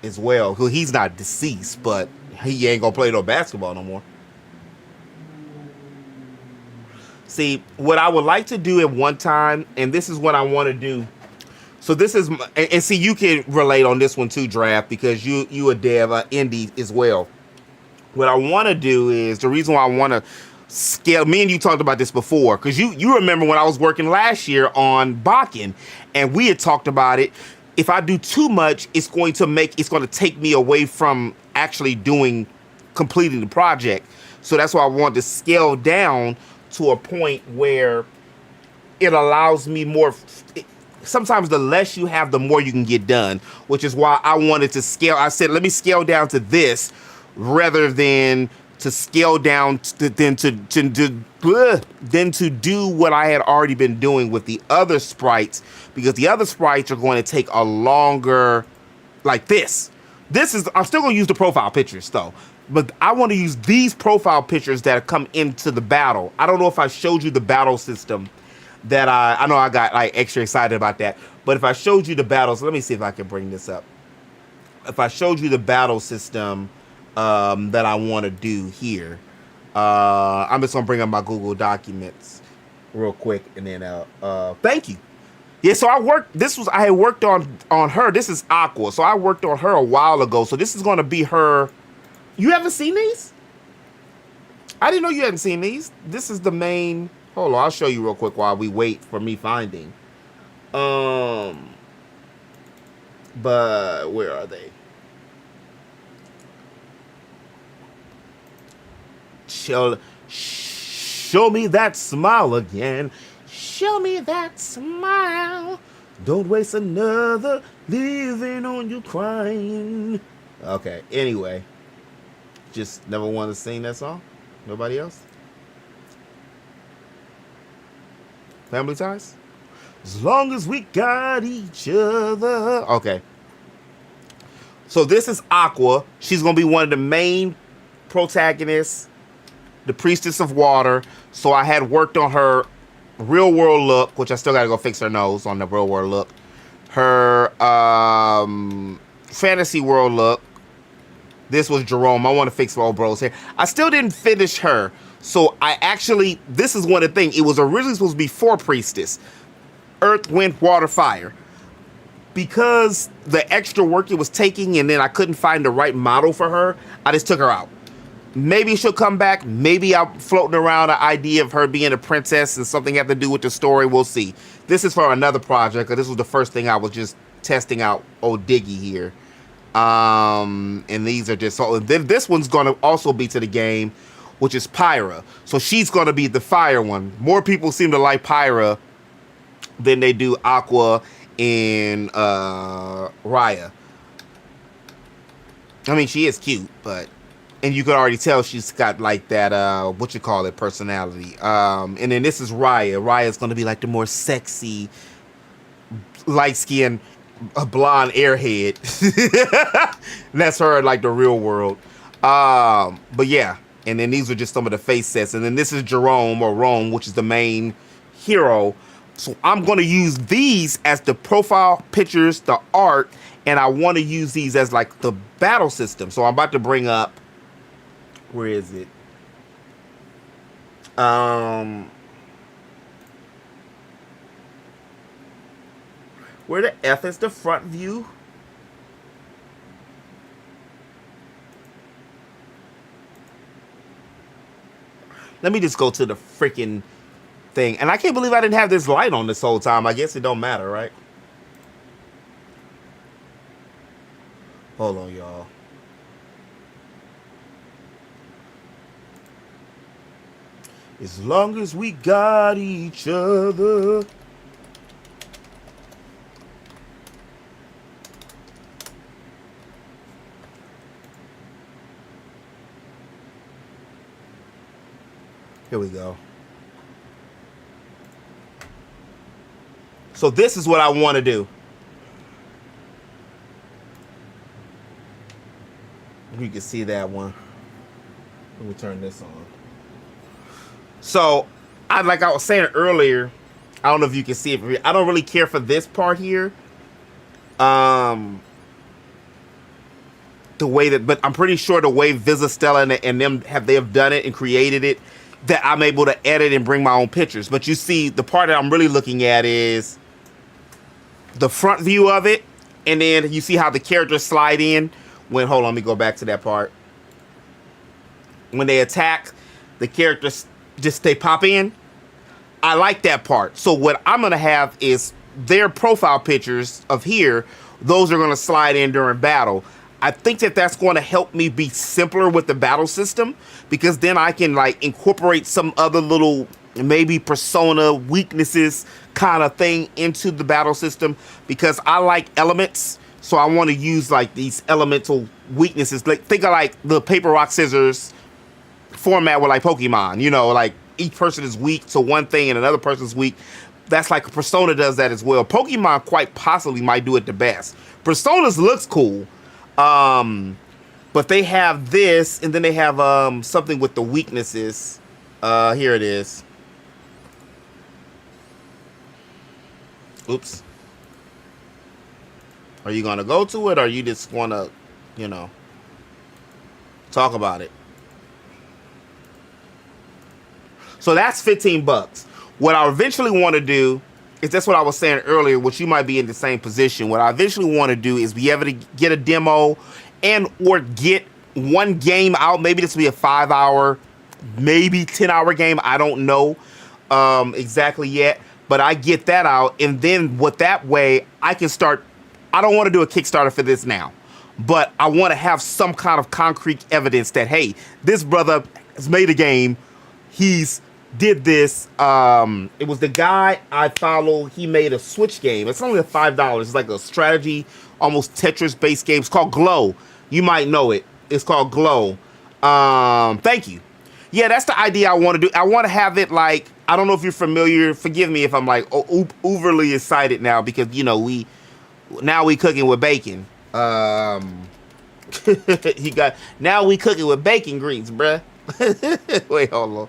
as well. He's not deceased, but he ain't gonna play no basketball no more. See, what I would like to do at one time, and this is what I want to do. So this is, and see, you can relate on this one too, Draft, because you a dev, indie as well. What I want to do is, the reason why I want to scale, me and you talked about this before, because you remember when I was working last year on Bakken, and we had talked about it. If I do too much, it's going to take me away from actually completing the project. So that's why I want to scale down to a point where it allows me more. Sometimes the less you have, the more you can get done, which is why I wanted to scale. I said, let me scale down to this rather than to scale down than to do what I had already been doing with the other sprites, because the other sprites are going to take a longer, like this. I'm still going to use the profile pictures though, but I want to use these profile pictures that come into the battle. I don't know if I showed you the battle system that I know I got like extra excited about that, but if I showed you the battles, let me see if I can bring this up. If I showed you the battle system that I want to do here, I'm just gonna bring up my Google Documents real quick, and then thank you. Yeah, so I had worked on her. This is Aqua, so I worked on her a while ago. So this is gonna be her. You haven't seen these? I didn't know you hadn't seen these. This is the main. Hold on, I'll show you real quick while we wait for me finding. But where are they? Show me that smile again. Show me that smile. Don't waste another living on you crying. Okay, anyway. Just never wanted to sing that song? Nobody else? Family Ties? As long as we got each other. Okay. So this is Aqua. She's going to be one of the main protagonists, the Priestess of Water. So I had worked on her real world look, which I still got to go fix her nose on the real world look. Her fantasy world look. This was Jerome. I want to fix my old bro's hair. I still didn't finish her. So this is one of the things. It was originally supposed to be 4 Priestess. Earth, Wind, Water, Fire. Because the extra work it was taking and then I couldn't find the right model for her, I just took her out. Maybe she'll come back. Maybe I'm floating around the idea of her being a princess and something have to do with the story. We'll see. This is for another project, because this was the first thing I was just testing out old Diggy here. And these are just, so this one's going to also be to the game, which is Pyra. So she's going to be the fire one. More people seem to like Pyra than they do Aqua and Raya. I mean, she is cute, but, and you can already tell she's got like that, personality. And then this is Raya. Raya's going to be like the more sexy, light-skinned, a blonde airhead. That's her, like the real world. But yeah. And then these are just some of the face sets. And then this is Jerome, or Rome, which is the main hero. So I'm going to use these as the profile pictures, the art, and I want to use these as like the battle system. So I'm about to bring up, where is it? Where the F is the front view? Let me just go to the freaking thing. And I can't believe I didn't have this light on this whole time. I guess it don't matter, right? Hold on, y'all. As long as we got each other. Here we go. So this is what I want to do. You can see that one. Let me turn this on. So, like I was saying earlier, I don't know if you can see it. I don't really care for this part here. The way that, but I'm pretty sure the way Visistella and them they have done it and created it, that I'm able to edit and bring my own pictures. But you see, the part that I'm really looking at is the front view of it, and then you see how the characters slide in when, hold on, let me go back to that part. When they attack, the characters they pop in. I like that part. So what I'm gonna have is their profile pictures of here. Those are gonna slide in during battle. I think that that's going to help me be simpler with the battle system, because then I can like incorporate some other little maybe persona weaknesses kind of thing into the battle system, because I like elements. So I want to use like these elemental weaknesses. Like think of like the paper, rock, scissors format with like Pokemon, you know, like each person is weak to one thing and another person's weak. That's like Persona does that as well. Pokemon quite possibly might do it the best. Personas looks cool. But they have this, and then they have something with the weaknesses. Here it is. Oops. Are you gonna go to it, or you just wanna, you know, talk about it? So that's $15. What I eventually want to do is, that's what I was saying earlier, which you might be in the same position. What I eventually want to do is be able to get a demo and or get one game out. Maybe this will be a 5-hour, maybe 10-hour game. I don't know exactly yet, but I get that out. And then with that way, I can start. I don't want to do a Kickstarter for this now, but I want to have some kind of concrete evidence that, hey, this brother has made a game. He's did this. It was the guy I follow. He made a Switch game. It's only $5. It's like a strategy, almost Tetris-based game. It's called Glow. You might know it. It's called Glow. Thank you. Yeah, that's the idea I want to do. I want to have it like, I don't know if you're familiar. Forgive me if I'm like overly excited now, because you know we cooking with bacon. Now we cooking with bacon grease, bruh. Wait, hold on.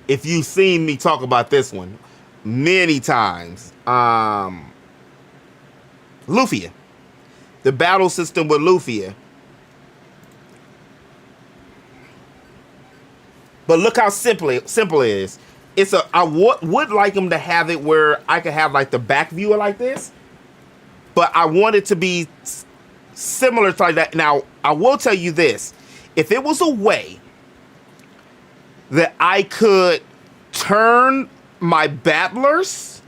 If you've seen me talk about this one many times, Lufia, the battle system with Lufia. But look how simple it is. I would like them to have it where I could have like the back view like this, but I want it to be similar to like that. Now, I will tell you this: if it was a way that I could turn my battlers.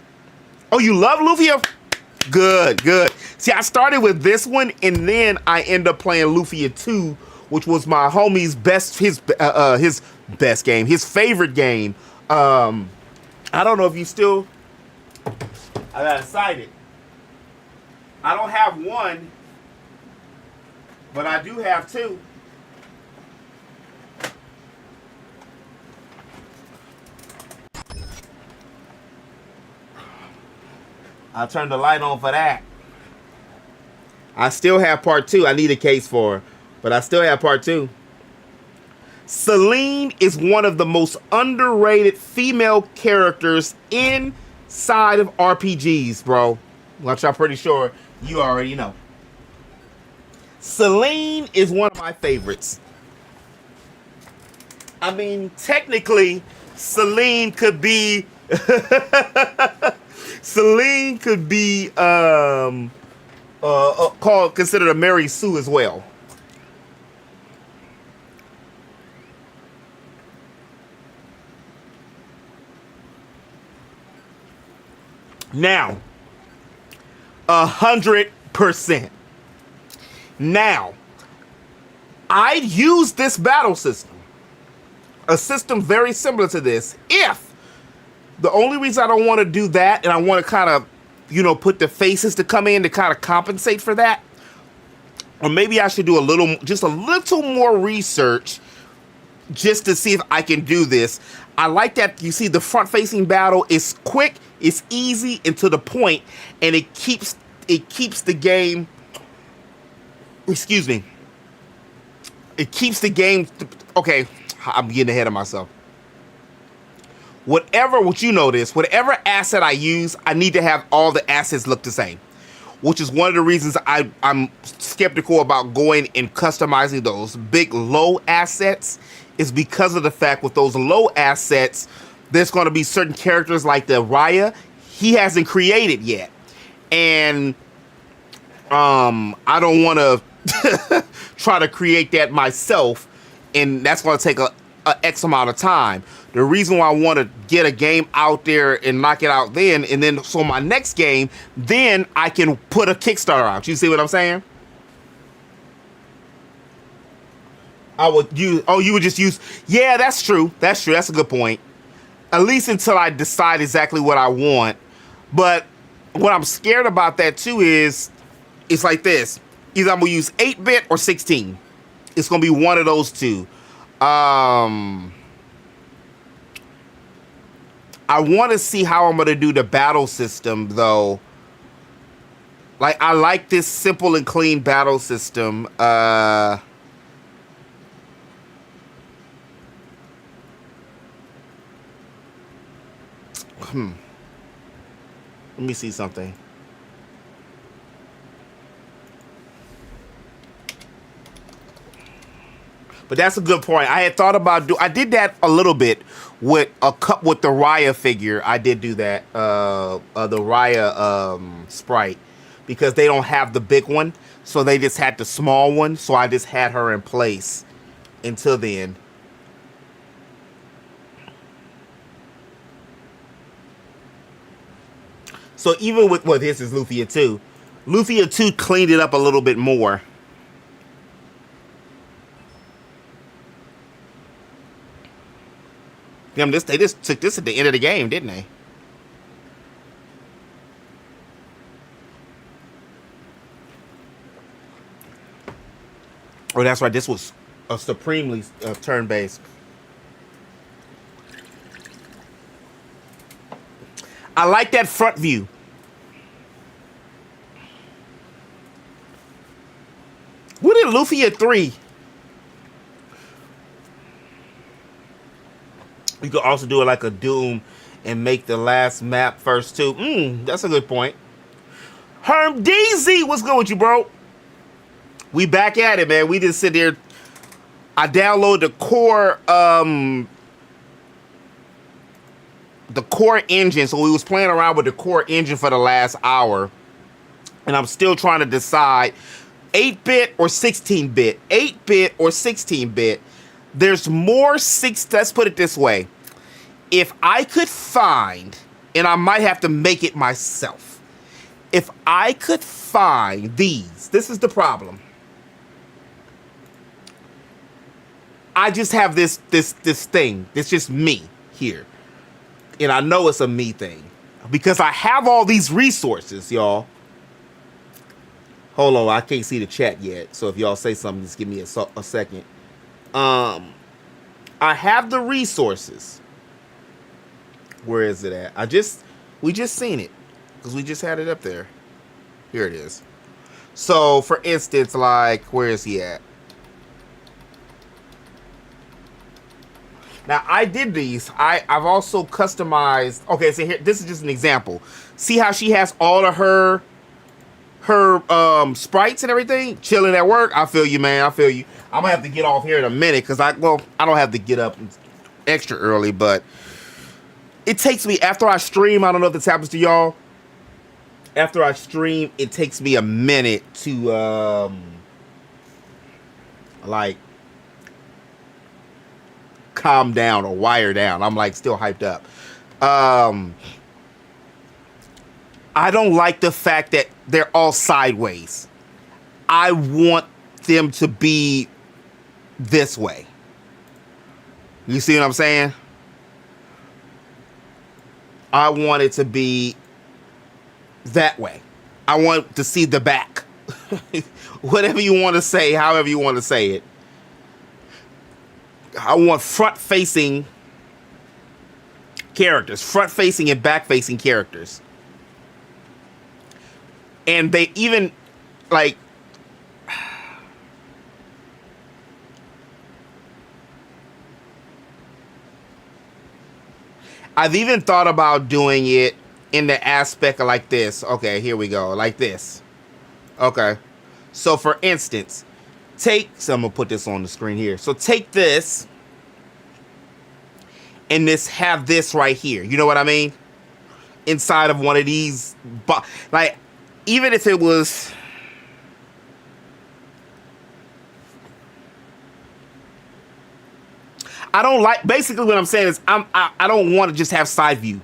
Oh, you love Lufia? Good, good. See, I started with this one, and then I end up playing Lufia 2, which was my homie's his best game, his favorite game. I don't know if you still. I got excited. I don't have one, but I do have two. I'll turn the light on for that. I still have part 2. I need a case for her, but I still have part 2. Celine is one of the most underrated female characters inside of RPGs, bro. Which I'm pretty sure you already know. Celine is one of my favorites. I mean, technically, Celine could be Celine could be considered a Mary Sue as well. Now, 100%. Now, I'd use this battle system, a system very similar to this, if the only reason I don't want to do that, and I want to kind of, you know, put the faces to come in to kind of compensate for that, or maybe I should do just a little more research just to see if I can do this. I like that, you see, the front-facing battle is quick, it's easy, and to the point, and it keeps the game, excuse me, it keeps the game, okay, I'm getting ahead of myself. Whatever asset I use, I need to have all the assets look the same, which is one of the reasons I'm skeptical about going and customizing those big low assets, is because of the fact with those low assets, there's going to be certain characters like the Raya. he hasn't created yet. And I don't want to try to create that myself, and that's going to take a X amount of time. The reason why I want to get a game out there and knock it out then, and then so my next game, then I can put a Kickstarter out. You see what I'm saying? I would use, oh, you would just use, yeah, that's true. That's true. That's a good point. At least until I decide exactly what I want. But what I'm scared about that too is, it's like this. Either I'm going to use 8-bit or 16. It's going to be one of those two. I want to see how I'm going to do the battle system, though. Like, I like this simple and clean battle system. Let me see something. But that's a good point. I had thought about I did that a little bit with with the Raya figure. I did do that, the Raya sprite, because they don't have the big one, so they just had the small one. So I just had her in place until then. So even with, well, this is Lufia 2. Lufia 2 cleaned it up a little bit more. Damn, they just took this at the end of the game, didn't they? Oh, that's right. This was a supremely turn-based. I like that front view. What did Lufia 3? You could also do it like a Doom and make the last map first too. That's a good point. Herm DZ, what's good with you, bro? We back at it, man. We just sit there. I downloaded the core engine. So we was playing around with the core engine for the last hour. And I'm still trying to decide 8-bit or 16-bit. 8-bit or 16-bit. There's more let's put it this way. If I could find, and I might have to make it myself. If I could find these, this is the problem. I just have this thing. It's just me here. And I know it's a me thing. Because I have all these resources, y'all. Hold on, I can't see the chat yet. So if y'all say something, just give me a second. I have the resources. Where is it at? We just seen it. Because we just had it up there. Here it is. So, for instance, like, where is he at? Now, I did these. I've also customized. Okay, so here, this is just an example. See how she has all of her sprites and everything? Chilling at work? I feel you, man. I feel you. I'm going to have to get off here in a minute because I don't have to get up extra early, but it takes me, after I stream, I don't know if this happens to y'all. After I stream, it takes me a minute to, like, calm down or wire down. I'm, like, still hyped up. I don't like the fact that they're all sideways. I want them to be this way. You see what I'm saying? I want it to be that way. I want to see the back. Whatever you want to say, however you want to say it. I want front-facing characters. Front-facing and back-facing characters. And they even, like, I've even thought about doing it in the aspect of like this. Okay, here we go. Like this. Okay. So for instance, so I'm going to put this on the screen here. So take this and have this right here. You know what I mean? inside of one of these, like, even if it was. I don't like. Basically, what I'm saying is, I don't want to just have side view.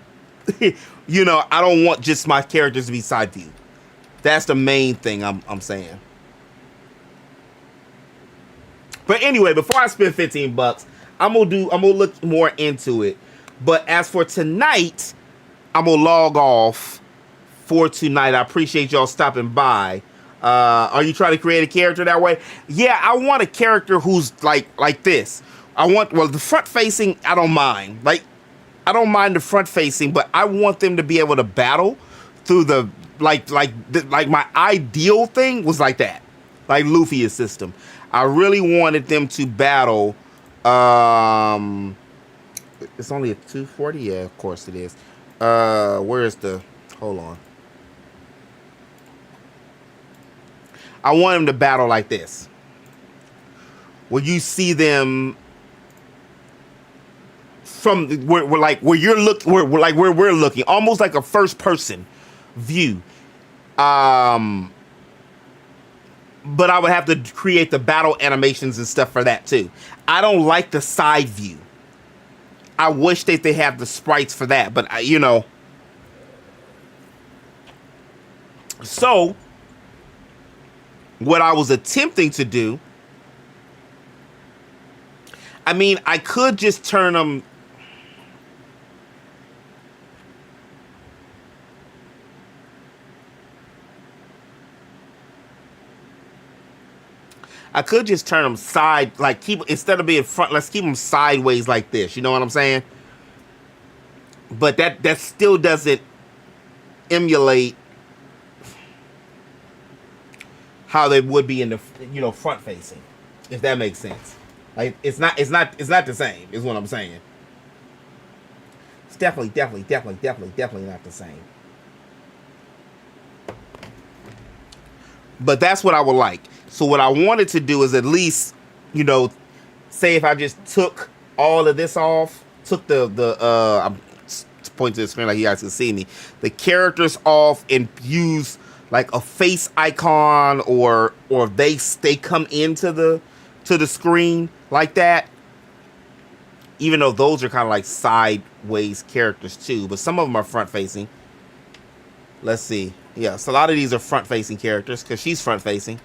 You know, I don't want just my characters to be side view. That's the main thing I'm saying. But anyway, before I spend $15, I'm gonna look more into it. But as for tonight, I'm gonna log off for tonight. I appreciate y'all stopping by. Are you trying to create a character that way? Yeah, I want a character who's like this. The front facing, I don't mind. Like, I don't mind the front facing, but I want them to be able to battle through the like my ideal thing was like that, like Luffy's system. I really wanted them to battle. It's only a 240. Yeah, of course it is. Where is the? Hold on. I want them to battle like this. Where you see them from where you're looking, where we're looking, almost like a first person view. But I would have to create the battle animations and stuff for that too. I don't like the side view. I wish that they have the sprites for that, but you know. So, what I was attempting to do, I mean, I could just turn them. I could just turn them side, like instead of being front, let's keep them sideways like this. You know what I'm saying? But that still doesn't emulate how they would be in the, you know, front facing, if that makes sense. Like it's not the same, is what I'm saying. It's definitely not the same. But that's what I would like. So what I wanted to do is at least, you know, say if I just took all of this off, took I'm pointing to the screen like you guys can see me, the characters off, and use like a face icon or they come into the screen like that. Even though those are kind of like sideways characters too, but some of them are front facing. Let's see. Yeah, so a lot of these are front facing characters because she's front facing.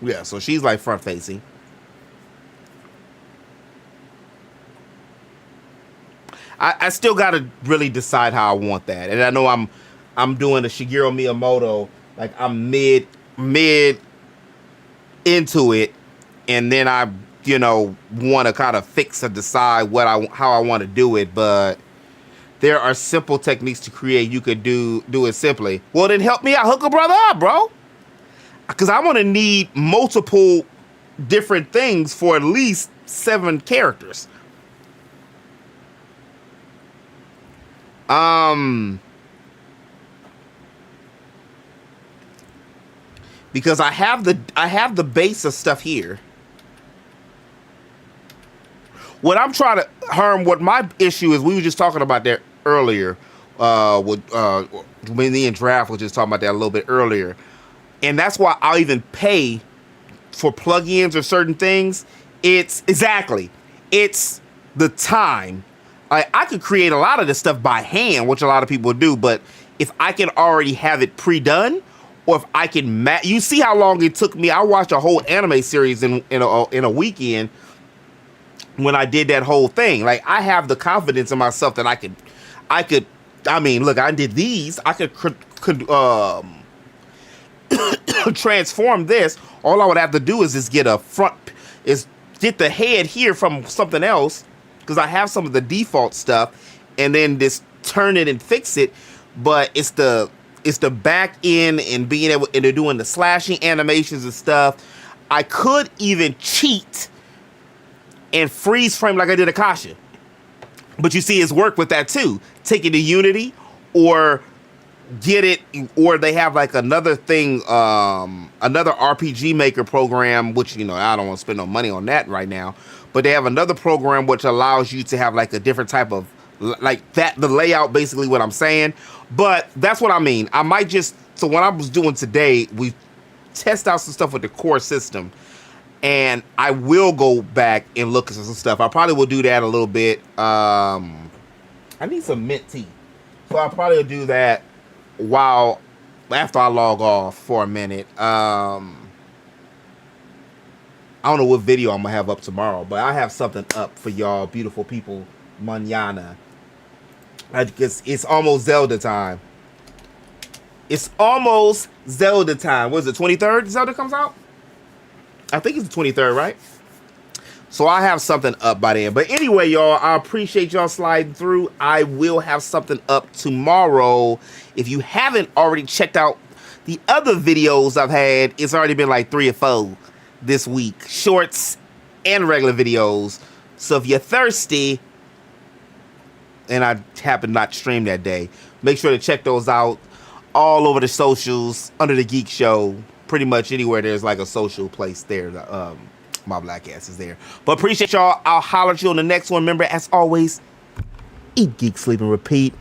Yeah, so she's like front facing. I still gotta really decide how I want that, and I know I'm doing the Shigeru Miyamoto, like I'm mid into it, and then I, you know, want to kind of fix or decide how I want to do it. But there are simple techniques to create. You could do it simply. Well, then help me out, hook a brother up, bro. Because I'm going to need multiple different things for at least 7 characters. Because I have the base of stuff here. What I'm trying to, Herm, what my issue is, we were just talking about that earlier. When me and Draft was just talking about that a little bit earlier. And that's why I'll even pay for plugins or certain things. It's the time. I could create a lot of this stuff by hand, which a lot of people do, but if I can already have it pre-done, or if I can you see how long it took me. I watched a whole anime series in a weekend when I did that whole thing. Like, I have the confidence in myself that I could. I mean, look, I did these. I could transform this. All I would have to do is just get get the head here from something else, because I have some of the default stuff, and then just turn it and fix it. But it's the back end and being able, and they're doing the slashing animations and stuff. I could even cheat and freeze frame like I did Akasha. But you see his work with that too. Taking the Unity or get it, or they have like another thing, another RPG Maker program, which, you know, I don't want to spend no money on that right now, but they have another program which allows you to have like a different type of, like that, the layout, basically what I'm saying. But that's what I mean. I might just, so what I was doing today, we test out some stuff with the core system, and I will go back and look at some stuff. I probably will do that a little bit. I need some mint tea, so I'll probably do that while after I log off for a minute. I don't know what video I'm gonna have up tomorrow, but I have something up for y'all beautiful people mañana. Because it's almost Zelda time. It's almost Zelda time. What is it, 23rd Zelda comes out? I think it's the 23rd, right? So I have something up by then. But anyway, y'all, I appreciate y'all sliding through. I will have something up tomorrow. If you haven't already checked out the other videos I've had, it's already been like 3 or 4 this week. Shorts and regular videos. So if you're thirsty, and I happen not to stream that day, make sure to check those out all over the socials, under the Geek Show. Pretty much anywhere there's like a social place there. My black ass is there. But appreciate y'all. I'll holler at you on the next one. Remember, as always, eat, geek, sleep, and repeat.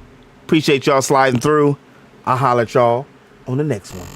Appreciate y'all sliding through. I'll holler at y'all on the next one.